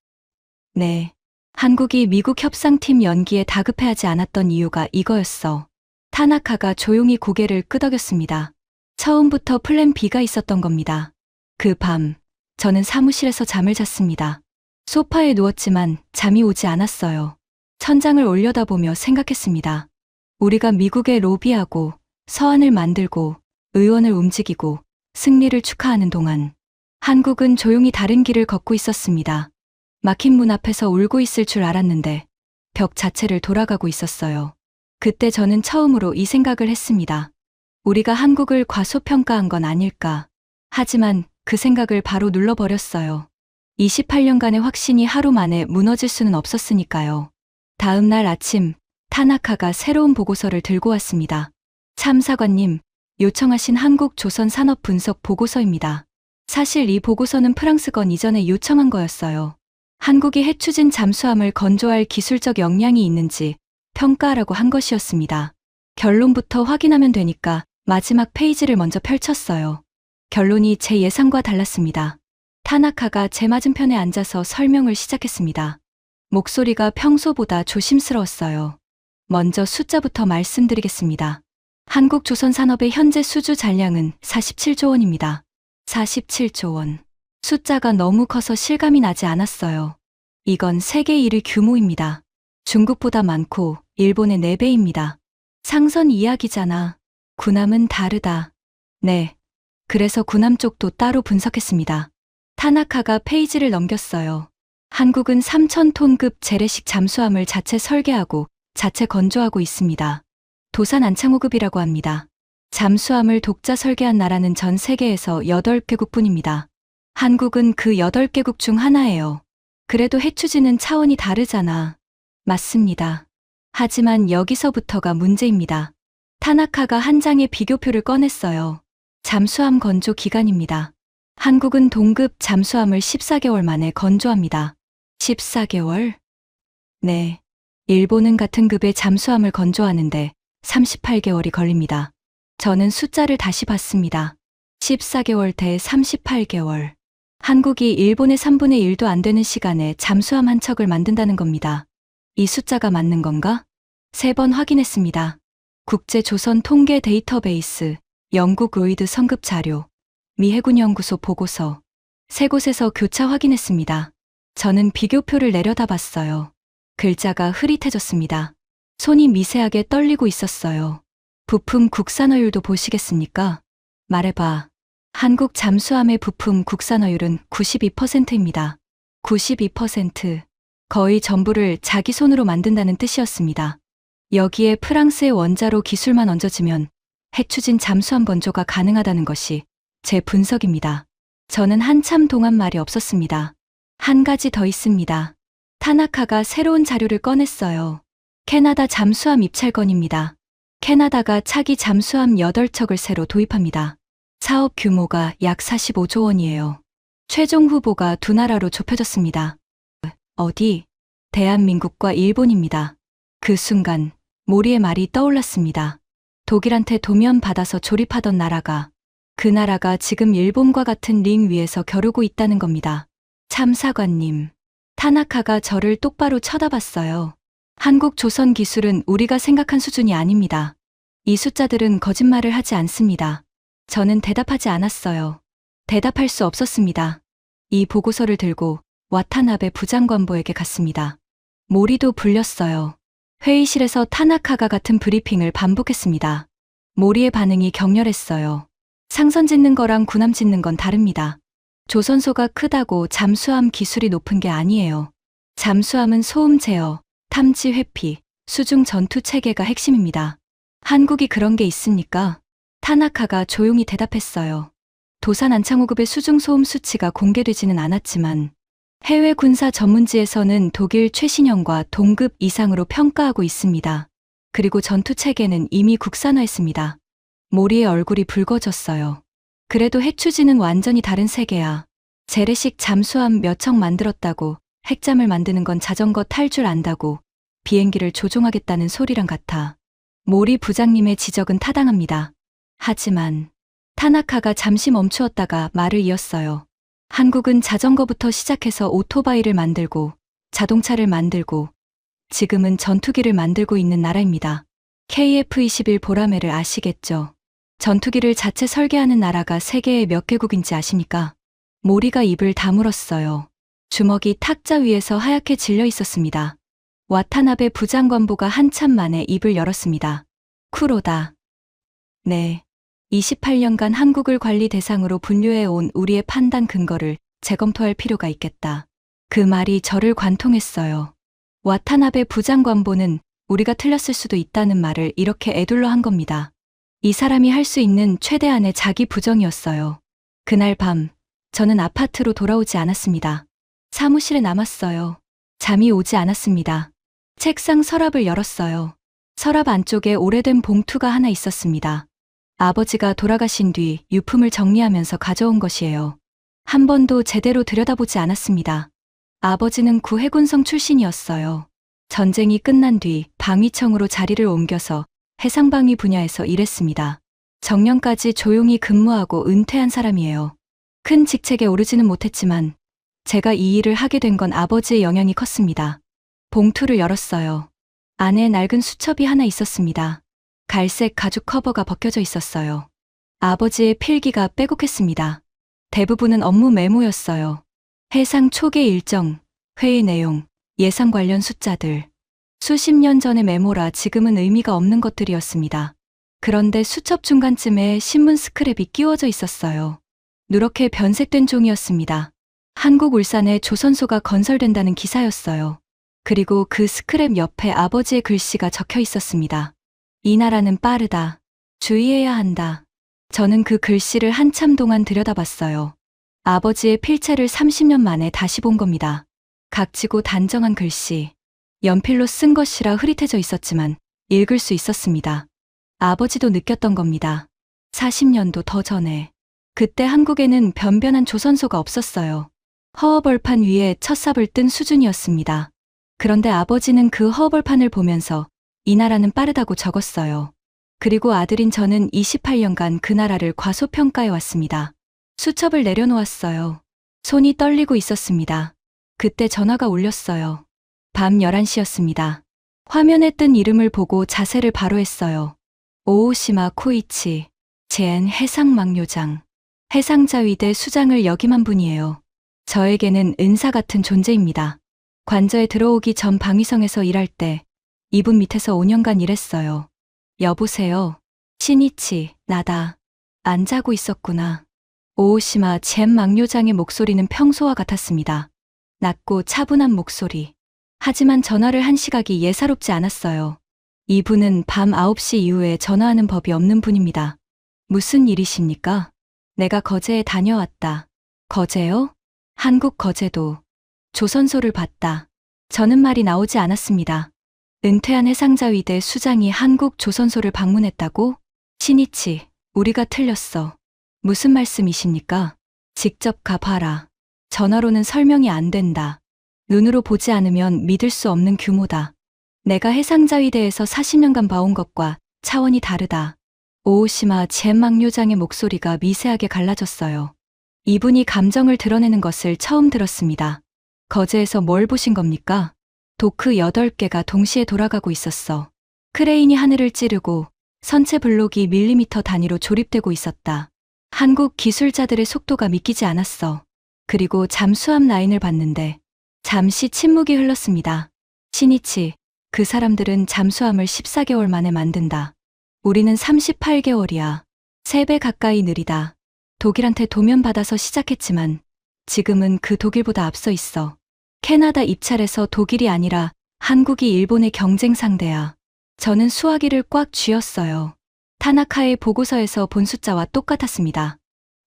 네. 한국이 미국 협상팀 연기에 다급해하지 않았던 이유가 이거였어. 타나카가 조용히 고개를 끄덕였습니다. 처음부터 플랜 B가 있었던 겁니다. 그 밤, 저는 사무실에서 잠을 잤습니다. 소파에 누웠지만 잠이 오지 않았어요. 천장을 올려다보며 생각했습니다. 우리가 미국에 로비하고 서한을 만들고 의원을 움직이고 승리를 축하하는 동안 한국은 조용히 다른 길을 걷고 있었습니다. 막힌 문 앞에서 울고 있을 줄 알았는데 벽 자체를 돌아가고 있었어요. 그때 저는 처음으로 이 생각을 했습니다. 우리가 한국을 과소평가한 건 아닐까. 하지만 그 생각을 바로 눌러버렸어요. 28년간의 확신이 하루 만에 무너질 수는 없었으니까요. 다음 날 아침, 타나카가 새로운 보고서를 들고 왔습니다. 참사관님, 요청하신 한국조선산업분석 보고서입니다. 사실 이 보고서는 프랑스건 이전에 요청한 거였어요. 한국이 해추진 잠수함을 건조할 기술적 역량이 있는지 평가하라고 한 것이었습니다. 결론부터 확인하면 되니까 마지막 페이지를 먼저 펼쳤어요. 결론이 제 예상과 달랐습니다. 타나카가 제 맞은편에 앉아서 설명을 시작했습니다. 목소리가 평소보다 조심스러웠어요. 먼저 숫자부터 말씀드리겠습니다. 한국조선산업의 현재 수주 잔량은 47조 원입니다. 47조 원. 숫자가 너무 커서 실감이 나지 않았어요. 이건 세계 1위 규모입니다. 중국보다 많고 일본의 4배입니다. 상선 이야기잖아. 군함은 다르다. 네. 그래서 군함 쪽도 따로 분석했습니다. 타나카가 페이지를 넘겼어요. 한국은 3,000톤급 재래식 잠수함을 자체 설계하고 자체 건조하고 있습니다. 도산 안창호급이라고 합니다. 잠수함을 독자 설계한 나라는 전 세계에서 8개국뿐입니다. 한국은 그 8개국 중 하나예요. 그래도 해추지는 차원이 다르잖아. 맞습니다. 하지만 여기서부터가 문제입니다. 타나카가 한 장의 비교표를 꺼냈어요. 잠수함 건조 기간입니다. 한국은 동급 잠수함을 14개월 만에 건조합니다. 14개월? 네. 일본은 같은 급의 잠수함을 건조하는데 38개월이 걸립니다. 저는 숫자를 다시 봤습니다. 14개월 대 38개월. 한국이 일본의 3분의 1도 안 되는 시간에 잠수함 한 척을 만든다는 겁니다. 이 숫자가 맞는 건가? 3번 확인했습니다. 국제조선 통계 데이터베이스, 영국 로이드 성급 자료, 미 해군연구소 보고서, 3곳에서 교차 확인했습니다. 저는 비교표를 내려다봤어요. 글자가 흐릿해졌습니다. 손이 미세하게 떨리고 있었어요. 부품 국산화율도 보시겠습니까? 말해봐. 한국 잠수함의 부품 국산화율은 92%입니다. 92%. 거의 전부를 자기 손으로 만든다는 뜻이었습니다. 여기에 프랑스의 원자로 기술만 얹어지면 해추진 잠수함 건조가 가능하다는 것이 제 분석입니다. 저는 한참 동안 말이 없었습니다. 한 가지 더 있습니다. 타나카가 새로운 자료를 꺼냈어요. 캐나다 잠수함 입찰건입니다. 캐나다가 차기 잠수함 8척을 새로 도입합니다. 사업 규모가 약 45조 원이에요. 최종 후보가 두 나라로 좁혀졌습니다. 어디? 대한민국과 일본입니다. 그 순간 모리의 말이 떠올랐습니다. 독일한테 도면 받아서 조립하던 나라가 그 나라가 지금 일본과 같은 링 위에서 겨루고 있다는 겁니다. 참사관님. 타나카가 저를 똑바로 쳐다봤어요. 한국 조선 기술은 우리가 생각한 수준이 아닙니다. 이 숫자들은 거짓말을 하지 않습니다. 저는 대답하지 않았어요. 대답할 수 없었습니다. 이 보고서를 들고 와타나베 부장관보에게 갔습니다. 모리도 불렸어요. 회의실에서 타나카가 같은 브리핑을 반복했습니다. 모리의 반응이 격렬했어요. 상선 짓는 거랑 군함 짓는 건 다릅니다. 조선소가 크다고 잠수함 기술이 높은 게 아니에요. 잠수함은 소음 제어, 탐지 회피, 수중 전투 체계가 핵심입니다. 한국이 그런 게 있습니까? 타나카가 조용히 대답했어요. 도산 안창호급의 수중 소음 수치가 공개되지는 않았지만 해외 군사 전문지에서는 독일 최신형과 동급 이상으로 평가하고 있습니다. 그리고 전투 체계는 이미 국산화했습니다. 모리의 얼굴이 붉어졌어요. 그래도 해추지는 완전히 다른 세계야. 재래식 잠수함 몇 척 만들었다고 핵잠을 만드는 건 자전거 탈 줄 안다고 비행기를 조종하겠다는 소리랑 같아. 모리 부장님의 지적은 타당합니다. 하지만 타나카가 잠시 멈추었다가 말을 이었어요. 한국은 자전거부터 시작해서 오토바이를 만들고 자동차를 만들고 지금은 전투기를 만들고 있는 나라입니다. KF-21 보라매를 아시겠죠? 전투기를 자체 설계하는 나라가 세계에 몇 개국인지 아십니까? 모리가 입을 다물었어요. 주먹이 탁자 위에서 하얗게 질려 있었습니다. 와타나베 부장관보가 한참 만에 입을 열었습니다. 쿠로다. 네. 28년간 한국을 관리 대상으로 분류해온 우리의 판단 근거를 재검토할 필요가 있겠다. 그 말이 저를 관통했어요. 와타나베 부장관보는 우리가 틀렸을 수도 있다는 말을 이렇게 에둘러 한 겁니다. 이 사람이 할 수 있는 최대한의 자기 부정이었어요. 그날 밤, 저는 아파트로 돌아오지 않았습니다. 사무실에 남았어요. 잠이 오지 않았습니다. 책상 서랍을 열었어요. 서랍 안쪽에 오래된 봉투가 하나 있었습니다. 아버지가 돌아가신 뒤 유품을 정리하면서 가져온 것이에요. 한 번도 제대로 들여다보지 않았습니다. 아버지는 구해군성 출신이었어요. 전쟁이 끝난 뒤 방위청으로 자리를 옮겨서 해상방위 분야에서 일했습니다. 정년까지 조용히 근무하고 은퇴한 사람이에요. 큰 직책에 오르지는 못했지만 제가 이 일을 하게 된 건 아버지의 영향이 컸습니다. 봉투를 열었어요. 안에 낡은 수첩이 하나 있었습니다. 갈색 가죽 커버가 벗겨져 있었어요. 아버지의 필기가 빼곡했습니다. 대부분은 업무 메모였어요. 해상 초기 일정, 회의 내용, 예상 관련 숫자들. 수십 년 전의 메모라 지금은 의미가 없는 것들이었습니다. 그런데 수첩 중간쯤에 신문 스크랩이 끼워져 있었어요. 누렇게 변색된 종이었습니다. 한국울산에 조선소가 건설된다는 기사였어요. 그리고 그 스크랩 옆에 아버지의 글씨가 적혀 있었습니다. 이 나라는 빠르다. 주의해야 한다. 저는 그 글씨를 한참 동안 들여다봤어요. 아버지의 필체를 30년 만에 다시 본 겁니다. 각지고 단정한 글씨. 연필로 쓴 것이라 흐릿해져 있었지만 읽을 수 있었습니다. 아버지도 느꼈던 겁니다. 40년도 더 전에. 그때 한국에는 변변한 조선소가 없었어요. 허허벌판 위에 첫삽을 뜬 수준이었습니다. 그런데 아버지는 그 허허벌판을 보면서 이 나라는 빠르다고 적었어요. 그리고 아들인 저는 28년간 그 나라를 과소평가해 왔습니다. 수첩을 내려놓았어요. 손이 떨리고 있었습니다. 그때 전화가 울렸어요. 밤 11시였습니다. 화면에 뜬 이름을 보고 자세를 바로 했어요. 오오시마 코이치, 젠 해상망료장. 해상자위대 수장을 역임한 분이에요. 저에게는 은사 같은 존재입니다. 관저에 들어오기 전 방위성에서 일할 때 이분 밑에서 5년간 일했어요. 여보세요. 신이치, 나다. 안 자고 있었구나. 오오시마 젠 망료장의 목소리는 평소와 같았습니다. 낮고 차분한 목소리. 하지만 전화를 한 시각이 예사롭지 않았어요. 이분은 밤 9시 이후에 전화하는 법이 없는 분입니다. 무슨 일이십니까? 내가 거제에 다녀왔다. 거제요? 한국 거제도. 조선소를 봤다. 저는 말이 나오지 않았습니다. 은퇴한 해상자위대 수장이 한국 조선소를 방문했다고? 신이치, 우리가 틀렸어. 무슨 말씀이십니까? 직접 가봐라. 전화로는 설명이 안 된다. 눈으로 보지 않으면 믿을 수 없는 규모다. 내가 해상자위대에서 40년간 봐온 것과 차원이 다르다. 오오시마 젠망료장의 목소리가 미세하게 갈라졌어요. 이분이 감정을 드러내는 것을 처음 들었습니다. 거제에서 뭘 보신 겁니까? 도크 8개가 동시에 돌아가고 있었어. 크레인이 하늘을 찌르고 선체 블록이 밀리미터 단위로 조립되고 있었다. 한국 기술자들의 속도가 믿기지 않았어. 그리고 잠수함 라인을 봤는데 잠시 침묵이 흘렀습니다. 신이치, 그 사람들은 잠수함을 14개월 만에 만든다. 우리는 38개월이야. 3배 가까이 느리다. 독일한테 도면받아서 시작했지만 지금은 그 독일보다 앞서 있어. 캐나다 입찰에서 독일이 아니라 한국이 일본의 경쟁 상대야. 저는 수화기를 꽉 쥐었어요. 타나카의 보고서에서 본 숫자와 똑같았습니다.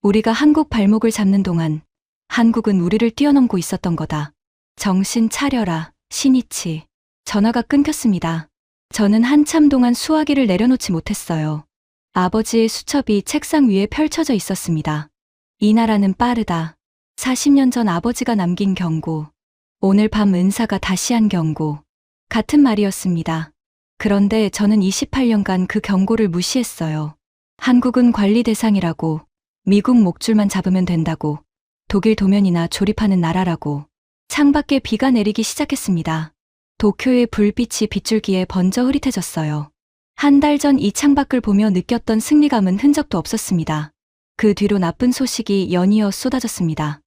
우리가 한국 발목을 잡는 동안 한국은 우리를 뛰어넘고 있었던 거다. 정신 차려라, 신이치. 전화가 끊겼습니다. 저는 한참 동안 수화기를 내려놓지 못했어요. 아버지의 수첩이 책상 위에 펼쳐져 있었습니다. 이 나라는 빠르다. 40년 전 아버지가 남긴 경고. 오늘 밤 은사가 다시 한 경고. 같은 말이었습니다. 그런데 저는 28년간 그 경고를 무시했어요. 한국은 관리 대상이라고, 미국 목줄만 잡으면 된다고, 독일 도면이나 조립하는 나라라고. 창밖에 비가 내리기 시작했습니다. 도쿄의 불빛이 빗줄기에 번져 흐릿해졌어요. 한 달 전 이 창밖을 보며 느꼈던 승리감은 흔적도 없었습니다. 그 뒤로 나쁜 소식이 연이어 쏟아졌습니다.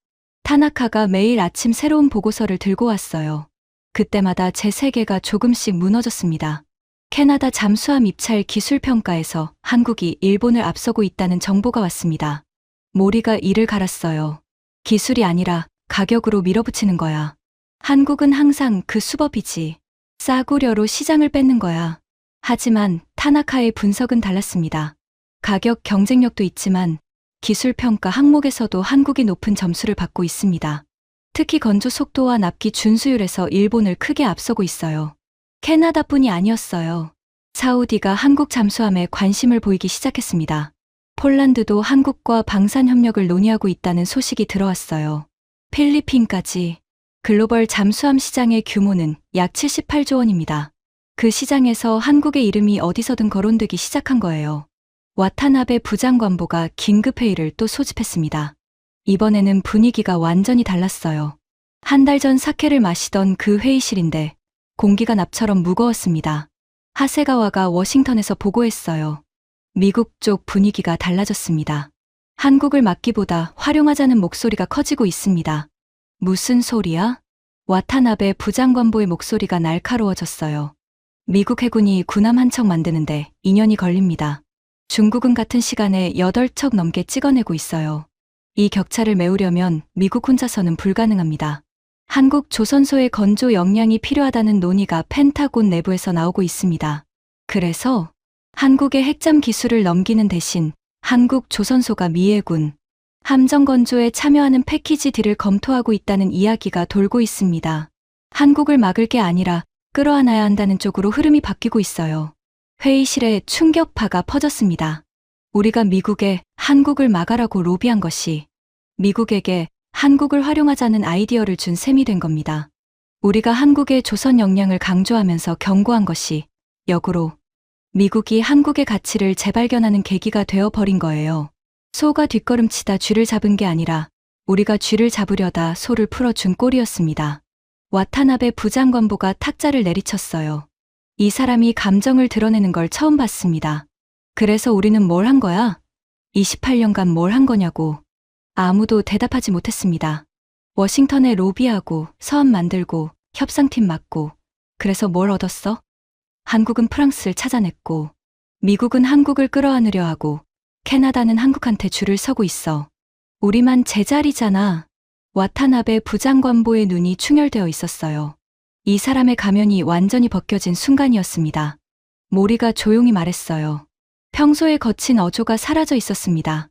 타나카가 매일 아침 새로운 보고서를 들고 왔어요. 그때마다 제 세계가 조금씩 무너졌습니다. 캐나다 잠수함 입찰 기술평가에서 한국이 일본을 앞서고 있다는 정보가 왔습니다. 모리가 이를 갈았어요. 기술이 아니라 가격으로 밀어붙이는 거야. 한국은 항상 그 수법이지. 싸구려로 시장을 뺏는 거야. 하지만 타나카의 분석은 달랐습니다. 가격 경쟁력도 있지만 기술평가 항목에서도 한국이 높은 점수를 받고 있습니다. 특히 건조 속도와 납기 준수율에서 일본을 크게 앞서고 있어요. 캐나다뿐이 아니었어요. 사우디가 한국 잠수함에 관심을 보이기 시작했습니다. 폴란드도 한국과 방산 협력을 논의하고 있다는 소식이 들어왔어요. 필리핀까지. 글로벌 잠수함 시장의 규모는 약 78조 원입니다. 그 시장에서 한국의 이름이 어디서든 거론되기 시작한 거예요. 와타나베 부장관보가 긴급회의를 또 소집했습니다. 이번에는 분위기가 완전히 달랐어요. 한 달 전 사케를 마시던 그 회의실인데 공기가 납처럼 무거웠습니다. 하세가와가 워싱턴에서 보고했어요. 미국 쪽 분위기가 달라졌습니다. 한국을 막기보다 활용하자는 목소리가 커지고 있습니다. 무슨 소리야? 와타나베 부장관보의 목소리가 날카로워졌어요. 미국 해군이 군함 한 척 만드는데 2년이 걸립니다. 중국은 같은 시간에 8척 넘게 찍어내고 있어요. 이 격차를 메우려면 미국 혼자서는 불가능합니다. 한국 조선소의 건조 역량이 필요하다는 논의가 펜타곤 내부에서 나오고 있습니다. 그래서 한국의 핵잠 기술을 넘기는 대신 한국 조선소가 미 해군 함정 건조에 참여하는 패키지 딜을 검토하고 있다는 이야기가 돌고 있습니다. 한국을 막을 게 아니라 끌어안아야 한다는 쪽으로 흐름이 바뀌고 있어요. 회의실에 충격파가 퍼졌습니다. 우리가 미국에 한국을 막아라고 로비한 것이 미국에게 한국을 활용하자는 아이디어를 준 셈이 된 겁니다. 우리가 한국의 조선 역량을 강조하면서 경고한 것이 역으로 미국이 한국의 가치를 재발견하는 계기가 되어버린 거예요. 소가 뒷걸음치다 쥐를 잡은 게 아니라 우리가 쥐를 잡으려다 소를 풀어준 꼴이었습니다. 와타나베 부장관보가 탁자를 내리쳤어요. 이 사람이 감정을 드러내는 걸 처음 봤습니다. 그래서 우리는 뭘 한 거야? 28년간 뭘 한 거냐고. 아무도 대답하지 못했습니다. 워싱턴에 로비하고 서한 만들고 협상팀 맡고 그래서 뭘 얻었어? 한국은 프랑스를 찾아냈고 미국은 한국을 끌어안으려 하고 캐나다는 한국한테 줄을 서고 있어. 우리만 제자리잖아. 와타나베 부장관보의 눈이 충혈되어 있었어요. 이 사람의 가면이 완전히 벗겨진 순간이었습니다. 모리가 조용히 말했어요. 평소에 거친 어조가 사라져 있었습니다.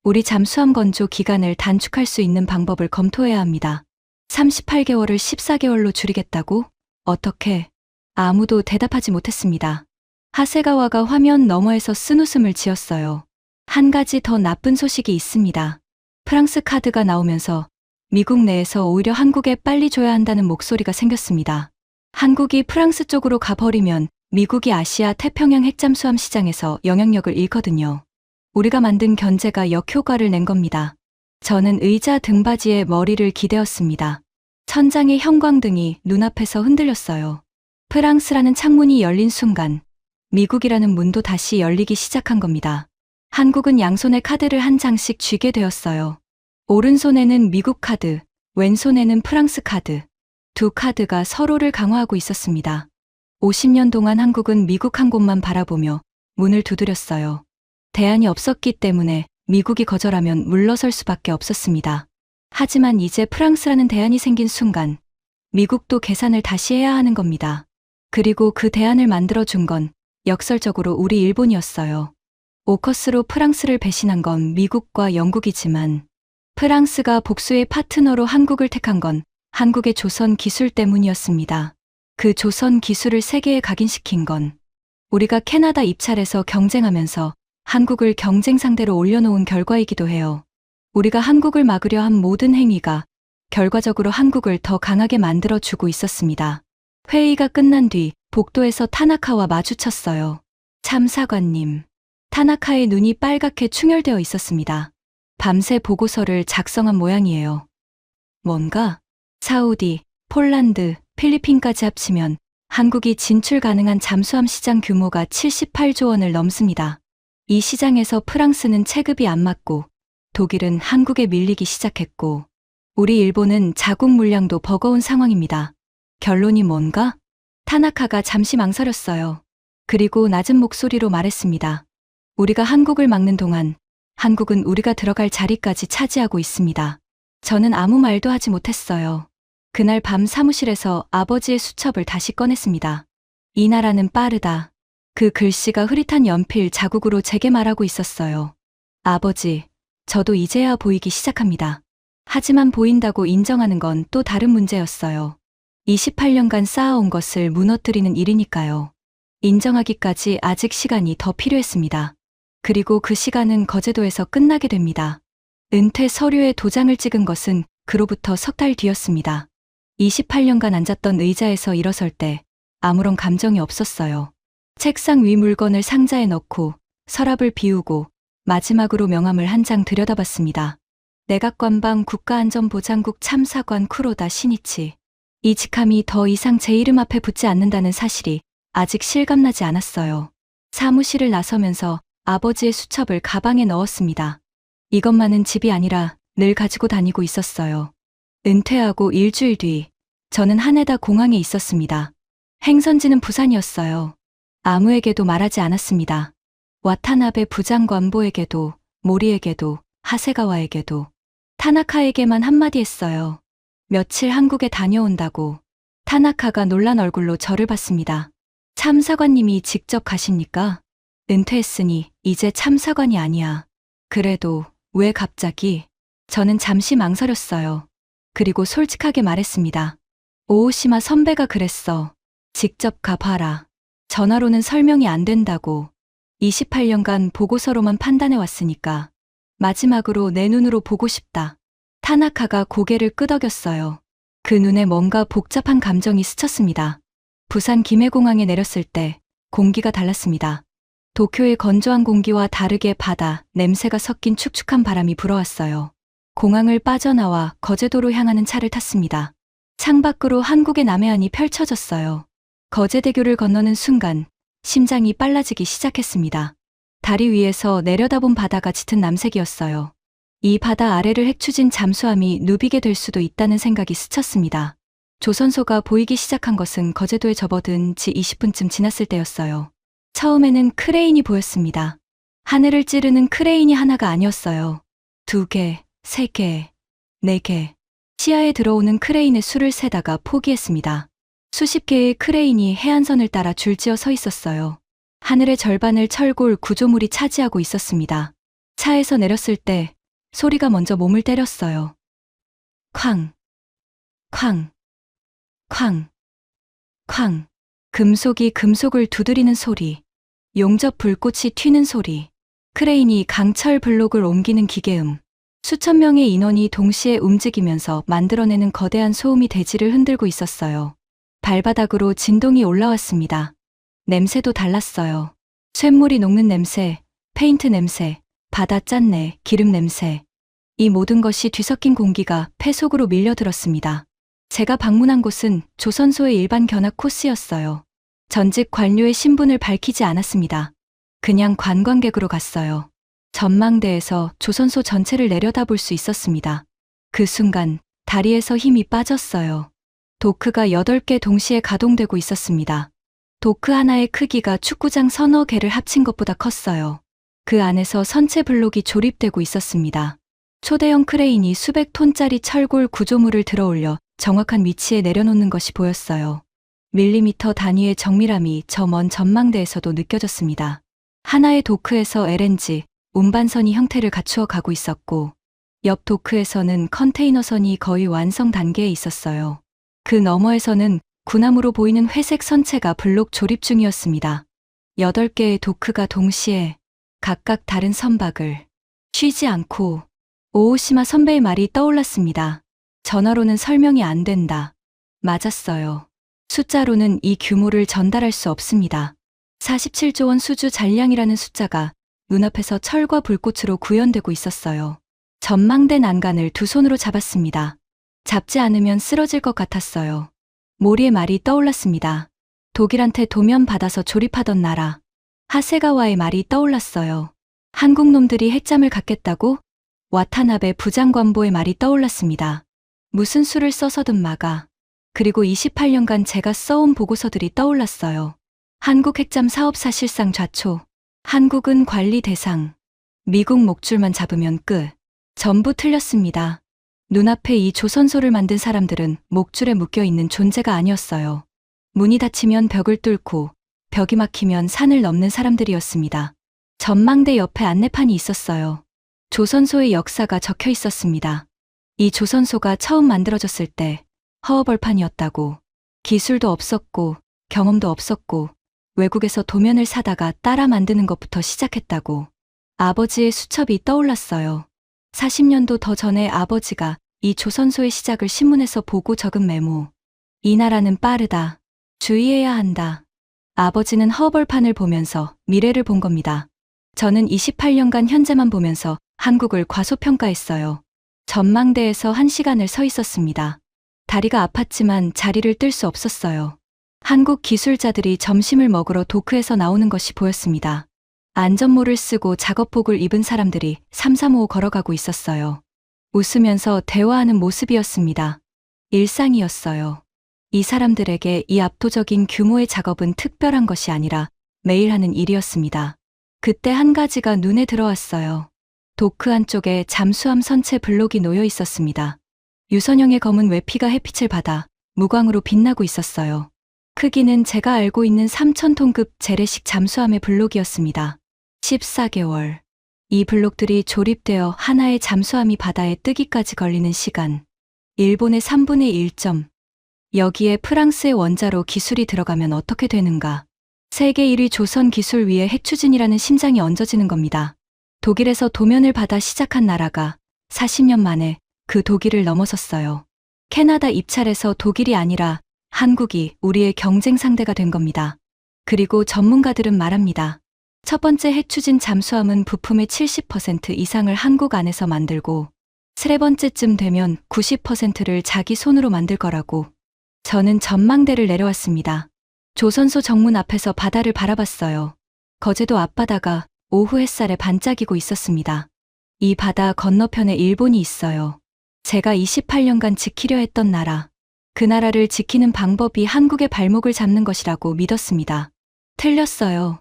우리 잠수함 건조 기간을 단축할 수 있는 방법을 검토해야 합니다. 38개월을 14개월로 줄이겠다고? 어떻게? 아무도 대답하지 못했습니다. 하세가와가 화면 너머에서 쓴웃음을 지었어요. 한 가지 더 나쁜 소식이 있습니다. 프랑스 카드가 나오면서 미국 내에서 오히려 한국에 빨리 줘야 한다는 목소리가 생겼습니다. 한국이 프랑스 쪽으로 가버리면 미국이 아시아 태평양 핵잠수함 시장에서 영향력을 잃거든요. 우리가 만든 견제가 역효과를 낸 겁니다. 저는 의자 등받이에 머리를 기대었습니다. 천장의 형광등이 눈앞에서 흔들렸어요. 프랑스라는 창문이 열린 순간 미국이라는 문도 다시 열리기 시작한 겁니다. 한국은 양손에 카드를 한 장씩 쥐게 되었어요. 오른손에는 미국 카드, 왼손에는 프랑스 카드. 두 카드가 서로를 강화하고 있었습니다. 50년 동안 한국은 미국 한 곳만 바라보며 문을 두드렸어요. 대안이 없었기 때문에 미국이 거절하면 물러설 수밖에 없었습니다. 하지만 이제 프랑스라는 대안이 생긴 순간 미국도 계산을 다시 해야 하는 겁니다. 그리고 그 대안을 만들어준 건 역설적으로 우리 일본이었어요. 오커스로 프랑스를 배신한 건 미국과 영국이지만 프랑스가 복수의 파트너로 한국을 택한 건 한국의 조선 기술 때문이었습니다. 그 조선 기술을 세계에 각인시킨 건 우리가 캐나다 입찰에서 경쟁하면서 한국을 경쟁 상대로 올려놓은 결과이기도 해요. 우리가 한국을 막으려 한 모든 행위가 결과적으로 한국을 더 강하게 만들어주고 있었습니다. 회의가 끝난 뒤 복도에서 타나카와 마주쳤어요. 참사관님. 타나카의 눈이 빨갛게 충혈되어 있었습니다. 밤새 보고서를 작성한 모양이에요. 뭔가? 사우디, 폴란드, 필리핀까지 합치면 한국이 진출 가능한 잠수함 시장 규모가 78조 원을 넘습니다. 이 시장에서 프랑스는 체급이 안 맞고 독일은 한국에 밀리기 시작했고 우리 일본은 자국 물량도 버거운 상황입니다. 결론이 뭔가? 타나카가 잠시 망설였어요. 그리고 낮은 목소리로 말했습니다. 우리가 한국을 막는 동안 한국은 우리가 들어갈 자리까지 차지하고 있습니다. 저는 아무 말도 하지 못했어요. 그날 밤 사무실에서 아버지의 수첩을 다시 꺼냈습니다. 이 나라는 빠르다. 그 글씨가 흐릿한 연필 자국으로 제게 말하고 있었어요. 아버지, 저도 이제야 보이기 시작합니다. 하지만 보인다고 인정하는 건 또 다른 문제였어요. 28년간 쌓아온 것을 무너뜨리는 일이니까요. 인정하기까지 아직 시간이 더 필요했습니다. 그리고 그 시간은 거제도에서 끝나게 됩니다. 은퇴 서류에 도장을 찍은 것은 그로부터 석 달 뒤였습니다. 28년간 앉았던 의자에서 일어설 때 아무런 감정이 없었어요. 책상 위 물건을 상자에 넣고 서랍을 비우고 마지막으로 명함을 한 장 들여다봤습니다. 내각관방 국가안전보장국 참사관 쿠로다 시니치. 이 직함이 더 이상 제 이름 앞에 붙지 않는다는 사실이 아직 실감나지 않았어요. 사무실을 나서면서 아버지의 수첩을 가방에 넣었습니다. 이것만은 집이 아니라 늘 가지고 다니고 있었어요. 은퇴하고 일주일 뒤 저는 하네다 공항에 있었습니다. 행선지는 부산이었어요. 아무에게도 말하지 않았습니다. 와타나베 부장관보에게도, 모리에게도, 하세가와에게도, 타나카에게만 한마디 했어요. 며칠 한국에 다녀온다고. 타나카가 놀란 얼굴로 저를 봤습니다. 참사관님이 직접 가십니까? 은퇴했으니 이제 참사관이 아니야. 그래도 왜 갑자기? 저는 잠시 망설였어요. 그리고 솔직하게 말했습니다. 오오시마 선배가 그랬어. 직접 가봐라. 전화로는 설명이 안 된다고. 28년간 보고서로만 판단해 왔으니까. 마지막으로 내 눈으로 보고 싶다. 타나카가 고개를 끄덕였어요. 그 눈에 뭔가 복잡한 감정이 스쳤습니다. 부산 김해공항에 내렸을 때 공기가 달랐습니다. 도쿄의 건조한 공기와 다르게 바다, 냄새가 섞인 축축한 바람이 불어왔어요. 공항을 빠져나와 거제도로 향하는 차를 탔습니다. 창밖으로 한국의 남해안이 펼쳐졌어요. 거제대교를 건너는 순간 심장이 빨라지기 시작했습니다. 다리 위에서 내려다본 바다가 짙은 남색이었어요. 이 바다 아래를 헤추진 잠수함이 누비게 될 수도 있다는 생각이 스쳤습니다. 조선소가 보이기 시작한 것은 거제도에 접어든 지 20분쯤 지났을 때였어요. 처음에는 크레인이 보였습니다. 하늘을 찌르는 크레인이 하나가 아니었어요. 2개, 3개, 4개. 시야에 들어오는 크레인의 수를 세다가 포기했습니다. 수십 개의 크레인이 해안선을 따라 줄지어 서 있었어요. 하늘의 절반을 철골 구조물이 차지하고 있었습니다. 차에서 내렸을 때 소리가 먼저 몸을 때렸어요. 쾅, 쾅, 쾅, 쾅. 금속이 금속을 두드리는 소리. 용접 불꽃이 튀는 소리. 크레인이 강철 블록을 옮기는 기계음. 수천 명의 인원이 동시에 움직이면서 만들어내는 거대한 소음이 대지를 흔들고 있었어요. 발바닥으로 진동이 올라왔습니다. 냄새도 달랐어요. 쇳물이 녹는 냄새, 페인트 냄새, 바다 짠내, 기름 냄새. 이 모든 것이 뒤섞인 공기가 폐 속으로 밀려들었습니다. 제가 방문한 곳은 조선소의 일반 견학 코스였어요. 전직 관료의 신분을 밝히지 않았습니다. 그냥 관광객으로 갔어요. 전망대에서 조선소 전체를 내려다볼 수 있었습니다. 그 순간 다리에서 힘이 빠졌어요. 도크가 8개 동시에 가동되고 있었습니다. 도크 하나의 크기가 축구장 서너 개를 합친 것보다 컸어요. 그 안에서 선체 블록이 조립되고 있었습니다. 초대형 크레인이 수백 톤짜리 철골 구조물을 들어올려 정확한 위치에 내려놓는 것이 보였어요. 밀리미터 단위의 정밀함이 저 먼 전망대에서도 느껴졌습니다. 하나의 도크에서 LNG, 운반선이 형태를 갖추어 가고 있었고, 옆 도크에서는 컨테이너선이 거의 완성 단계에 있었어요. 그 너머에서는 군함으로 보이는 회색 선체가 블록 조립 중이었습니다. 8개의 도크가 동시에 각각 다른 선박을 쉬지 않고. 오오시마 선배의 말이 떠올랐습니다. 전화로는 설명이 안 된다. 맞았어요. 숫자로는 이 규모를 전달할 수 없습니다. 47조 원 수주 잔량이라는 숫자가 눈앞에서 철과 불꽃으로 구현되고 있었어요. 전망대 난간을 두 손으로 잡았습니다. 잡지 않으면 쓰러질 것 같았어요. 모리의 말이 떠올랐습니다. 독일한테 도면 받아서 조립하던 나라. 하세가와의 말이 떠올랐어요. 한국 놈들이 핵잠을 갖겠다고? 와타나베 부장관보의 말이 떠올랐습니다. 무슨 수를 써서든 막아. 그리고 28년간 제가 써온 보고서들이 떠올랐어요. 한국 핵잠 사업 사실상 좌초. 한국은 관리 대상. 미국 목줄만 잡으면 끝. 전부 틀렸습니다. 눈앞에 이 조선소를 만든 사람들은 목줄에 묶여있는 존재가 아니었어요. 문이 닫히면 벽을 뚫고, 벽이 막히면 산을 넘는 사람들이었습니다. 전망대 옆에 안내판이 있었어요. 조선소의 역사가 적혀 있었습니다. 이 조선소가 처음 만들어졌을 때 허허벌판이었다고. 기술도 없었고 경험도 없었고 외국에서 도면을 사다가 따라 만드는 것부터 시작했다고. 아버지의 수첩이 떠올랐어요. 40년도 더 전에 아버지가 이 조선소의 시작을 신문에서 보고 적은 메모. 이 나라는 빠르다. 주의해야 한다. 아버지는 허벌판을 보면서 미래를 본 겁니다. 저는 28년간 현재만 보면서 한국을 과소평가했어요. 전망대에서 1시간을 서 있었습니다. 다리가 아팠지만 자리를 뜰 수 없었어요. 한국 기술자들이 점심을 먹으러 도크에서 나오는 것이 보였습니다. 안전모를 쓰고 작업복을 입은 사람들이 삼삼오오 걸어가고 있었어요. 웃으면서 대화하는 모습이었습니다. 일상이었어요. 이 사람들에게 이 압도적인 규모의 작업은 특별한 것이 아니라 매일 하는 일이었습니다. 그때 한 가지가 눈에 들어왔어요. 도크 안쪽에 잠수함 선체 블록이 놓여 있었습니다. 유선형의 검은 외피가 햇빛을 받아 무광으로 빛나고 있었어요. 크기는 제가 알고 있는 3,000톤급 재래식 잠수함의 블록이었습니다. 14개월. 이 블록들이 조립되어 하나의 잠수함이 바다에 뜨기까지 걸리는 시간. 일본의 3분의 1점. 여기에 프랑스의 원자로 기술이 들어가면 어떻게 되는가. 세계 1위 조선 기술 위에 핵추진이라는 심장이 얹어지는 겁니다. 독일에서 도면을 받아 시작한 나라가 40년 만에 그 독일을 넘어섰어요. 캐나다 입찰에서 독일이 아니라 한국이 우리의 경쟁 상대가 된 겁니다. 그리고 전문가들은 말합니다. 첫 번째 핵추진 잠수함은 부품의 70% 이상을 한국 안에서 만들고 세 번째쯤 되면 90%를 자기 손으로 만들 거라고. 저는 전망대를 내려왔습니다. 조선소 정문 앞에서 바다를 바라봤어요. 거제도 앞바다가 오후 햇살에 반짝이고 있었습니다. 이 바다 건너편에 일본이 있어요. 제가 28년간 지키려 했던 나라. 그 나라를 지키는 방법이 한국의 발목을 잡는 것이라고 믿었습니다. 틀렸어요.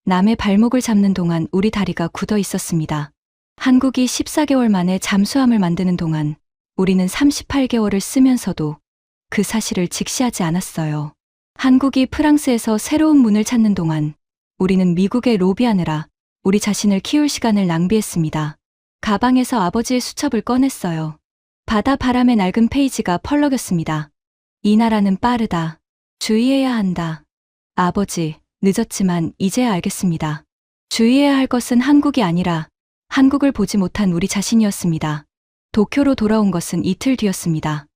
남의 발목을 잡는 동안 우리 다리가 굳어 있었습니다. 한국이 14개월 만에 잠수함을 만드는 동안 우리는 38개월을 쓰면서도 그 사실을 직시하지 않았어요. 한국이 프랑스에서 새로운 문을 찾는 동안 우리는 미국에 로비하느라 우리 자신을 키울 시간을 낭비했습니다. 가방에서 아버지의 수첩을 꺼냈어요. 바다 바람에 낡은 페이지가 펄럭였습니다. 이 나라는 빠르다. 주의해야 한다. 아버지, 늦었지만 이제야 알겠습니다. 주의해야 할 것은 한국이 아니라 한국을 보지 못한 우리 자신이었습니다. 도쿄로 돌아온 것은 이틀 뒤였습니다.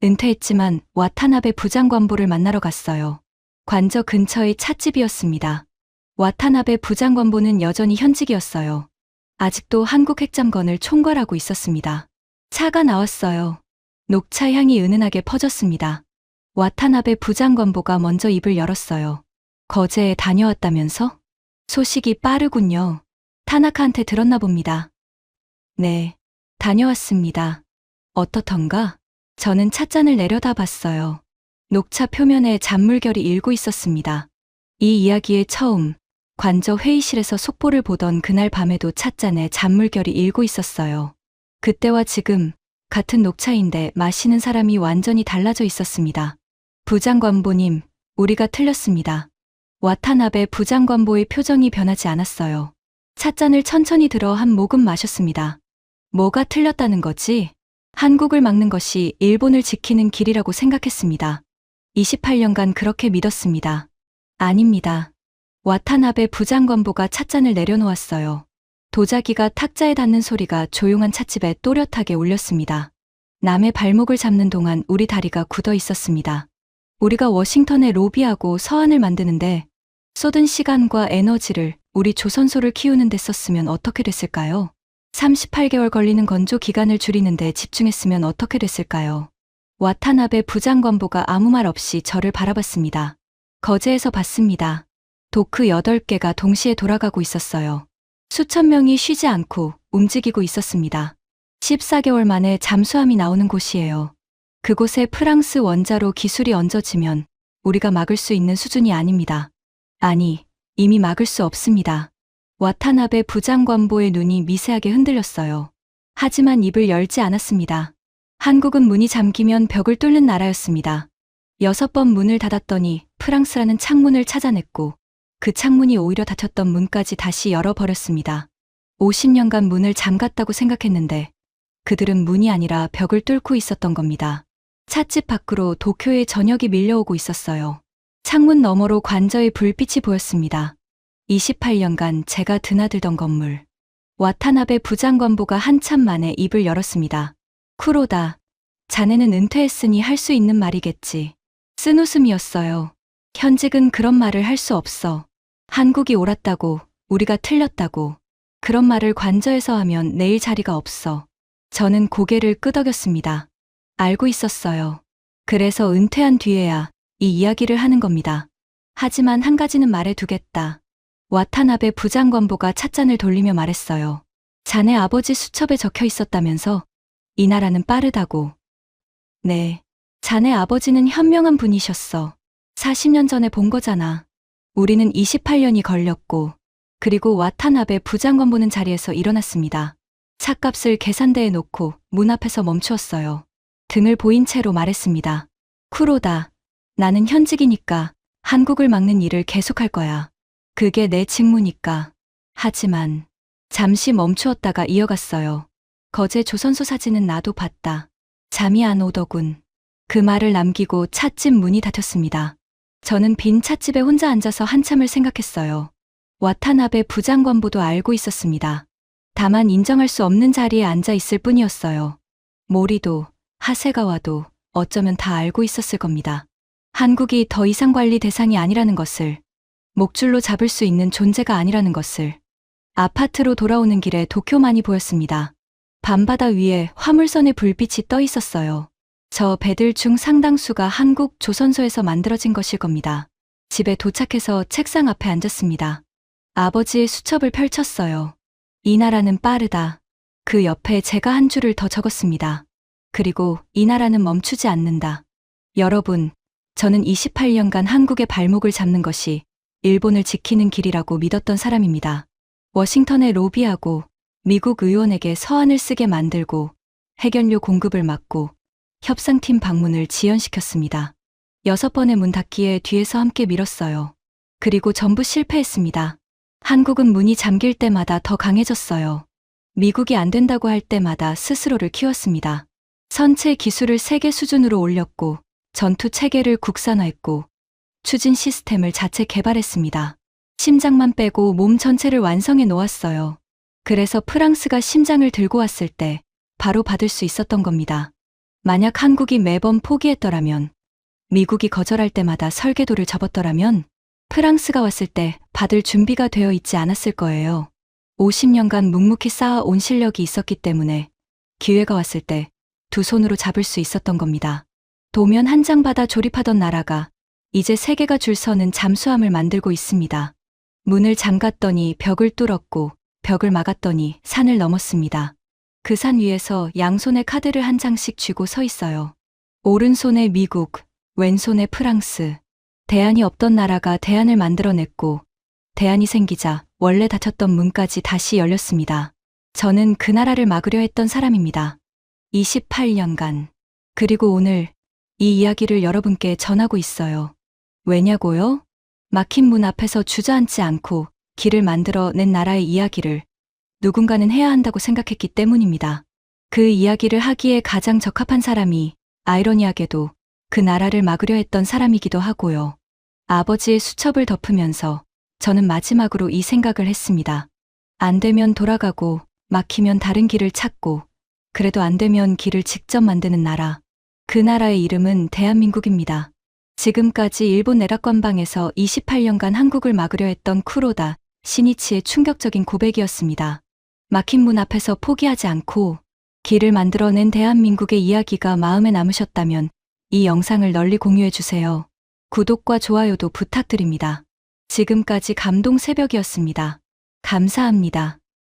은퇴했지만 와타나베 부장관보를 만나러 갔어요. 관저 근처의 찻집이었습니다. 와타나베 부장관보는 여전히 현직이었어요. 아직도 한국 핵잠건을 총괄하고 있었습니다. 차가 나왔어요. 녹차 향이 은은하게 퍼졌습니다. 와타나베 부장관보가 먼저 입을 열었어요. 거제에 다녀왔다면서? 소식이 빠르군요. 타나카한테 들었나 봅니다. 네, 다녀왔습니다. 어떻던가? 저는 찻잔을 내려다봤어요. 녹차 표면에 잔물결이 일고 있었습니다. 이 이야기의 처음, 관저 회의실에서 속보를 보던 그날 밤에도 찻잔에 잔물결이 일고 있었어요. 그때와 지금, 같은 녹차인데 마시는 사람이 완전히 달라져 있었습니다. 부장관보님, 우리가 틀렸습니다. 와타나베 부장관보의 표정이 변하지 않았어요. 찻잔을 천천히 들어 한 모금 마셨습니다. 뭐가 틀렸다는 거지? 한국을 막는 것이 일본을 지키는 길이라고 생각했습니다. 28년간 그렇게 믿었습니다. 아닙니다. 와타나베 부장관보가 찻잔을 내려놓았어요. 도자기가 탁자에 닿는 소리가 조용한 찻집에 또렷하게 울렸습니다. 남의 발목을 잡는 동안 우리 다리가 굳어 있었습니다. 우리가 워싱턴에 로비하고 서한을 만드는데 쏟은 시간과 에너지를 우리 조선소를 키우는 데 썼으면 어떻게 됐을까요? 38개월 걸리는 건조 기간을 줄이는데 집중했으면 어떻게 됐을까요? 와타나베 부장관보가 아무 말 없이 저를 바라봤습니다. 거제에서 봤습니다. 도크 8개가 동시에 돌아가고 있었어요. 수천 명이 쉬지 않고 움직이고 있었습니다. 14개월 만에 잠수함이 나오는 곳이에요. 그곳에 프랑스 원자로 기술이 얹어지면 우리가 막을 수 있는 수준이 아닙니다. 아니, 이미 막을 수 없습니다. 와타나베 부장관보의 눈이 미세하게 흔들렸어요. 하지만 입을 열지 않았습니다. 한국은 문이 잠기면 벽을 뚫는 나라였습니다. 6번 문을 닫았더니 프랑스라는 창문을 찾아냈고 그 창문이 오히려 닫혔던 문까지 다시 열어버렸습니다. 50년간 문을 잠갔다고 생각했는데 그들은 문이 아니라 벽을 뚫고 있었던 겁니다. 찻집 밖으로 도쿄의 저녁이 밀려오고 있었어요. 창문 너머로 관저의 불빛이 보였습니다. 28년간 제가 드나들던 건물. 와타나베 부장관보가 한참 만에 입을 열었습니다. 쿠로다. 자네는 은퇴했으니 할 수 있는 말이겠지. 쓴 웃음이었어요. 현직은 그런 말을 할 수 없어. 한국이 옳았다고, 우리가 틀렸다고. 그런 말을 관저에서 하면 내일 자리가 없어. 저는 고개를 끄덕였습니다. 알고 있었어요. 그래서 은퇴한 뒤에야 이 이야기를 하는 겁니다. 하지만 한 가지는 말해두겠다. 와타나베 부장관보가 찻잔을 돌리며 말했어요. 자네 아버지 수첩에 적혀 있었다면서? 이 나라는 빠르다고. 네. 자네 아버지는 현명한 분이셨어. 40년 전에 본 거잖아. 우리는 28년이 걸렸고, 그리고 와타나베 부장관 보는 자리에서 일어났습니다. 차값을 계산대에 놓고 문 앞에서 멈추었어요. 등을 보인 채로 말했습니다. 쿠로다. 나는 현직이니까 한국을 막는 일을 계속할 거야. 그게 내 직무니까. 하지만 잠시 멈추었다가 이어갔어요. 거제 조선소 사진은 나도 봤다. 잠이 안 오더군. 그 말을 남기고 찻집 문이 닫혔습니다. 저는 빈 찻집에 혼자 앉아서 한참을 생각했어요. 와타나베 부장관보도 알고 있었습니다. 다만 인정할 수 없는 자리에 앉아 있을 뿐이었어요. 모리도, 하세가와도 어쩌면 다 알고 있었을 겁니다. 한국이 더 이상 관리 대상이 아니라는 것을, 목줄로 잡을 수 있는 존재가 아니라는 것을. 아파트로 돌아오는 길에 도쿄만이 보였습니다. 밤바다 위에 화물선의 불빛이 떠 있었어요. 저 배들 중 상당수가 한국 조선소에서 만들어진 것일 겁니다. 집에 도착해서 책상 앞에 앉았습니다. 아버지의 수첩을 펼쳤어요. 이 나라는 빠르다. 그 옆에 제가 한 줄을 더 적었습니다. 그리고 이 나라는 멈추지 않는다. 여러분, 저는 28년간 한국의 발목을 잡는 것이 일본을 지키는 길이라고 믿었던 사람입니다. 워싱턴에 로비하고 미국 의원에게 서한을 쓰게 만들고 해견료 공급을 막고 협상팀 방문을 지연시켰습니다. 6번의 문 닫기에 뒤에서 함께 밀었어요. 그리고 전부 실패했습니다. 한국은 문이 잠길 때마다 더 강해졌어요. 미국이 안 된다고 할 때마다 스스로를 키웠습니다. 선체 기술을 세계 수준으로 올렸고 전투 체계를 국산화했고 추진 시스템을 자체 개발했습니다. 심장만 빼고 몸 전체를 완성해 놓았어요. 그래서 프랑스가 심장을 들고 왔을 때 바로 받을 수 있었던 겁니다. 만약 한국이 매번 포기했더라면, 미국이 거절할 때마다 설계도를 접었더라면 프랑스가 왔을 때 받을 준비가 되어 있지 않았을 거예요. 50년간 묵묵히 쌓아온 실력이 있었기 때문에 기회가 왔을 때 두 손으로 잡을 수 있었던 겁니다. 도면 한 장 받아 조립하던 나라가 이제 세계가 줄 서는 잠수함을 만들고 있습니다. 문을 잠갔더니 벽을 뚫었고 벽을 막았더니 산을 넘었습니다. 그 산 위에서 양손에 카드를 한 장씩 쥐고 서 있어요. 오른손에 미국, 왼손에 프랑스. 대안이 없던 나라가 대안을 만들어냈고 대안이 생기자 원래 닫혔던 문까지 다시 열렸습니다. 저는 그 나라를 막으려 했던 사람입니다. 28년간. 그리고 오늘 이 이야기를 여러분께 전하고 있어요. 왜냐고요? 막힌 문 앞에서 주저앉지 않고 길을 만들어낸 나라의 이야기를 누군가는 해야 한다고 생각했기 때문입니다. 그 이야기를 하기에 가장 적합한 사람이 아이러니하게도 그 나라를 막으려 했던 사람이기도 하고요. 아버지의 수첩을 덮으면서 저는 마지막으로 이 생각을 했습니다. 안 되면 돌아가고 막히면 다른 길을 찾고 그래도 안 되면 길을 직접 만드는 나라. 그 나라의 이름은 대한민국입니다. 지금까지 일본 내락관방에서 28년간 한국을 막으려 했던 쿠로다 시니치의 충격적인 고백이었습니다. 막힌 문 앞에서 포기하지 않고 길을 만들어낸 대한민국의 이야기가 마음에 남으셨다면 이 영상을 널리 공유해주세요. 구독과 좋아요도 부탁드립니다. 지금까지 감동 새벽이었습니다. 감사합니다.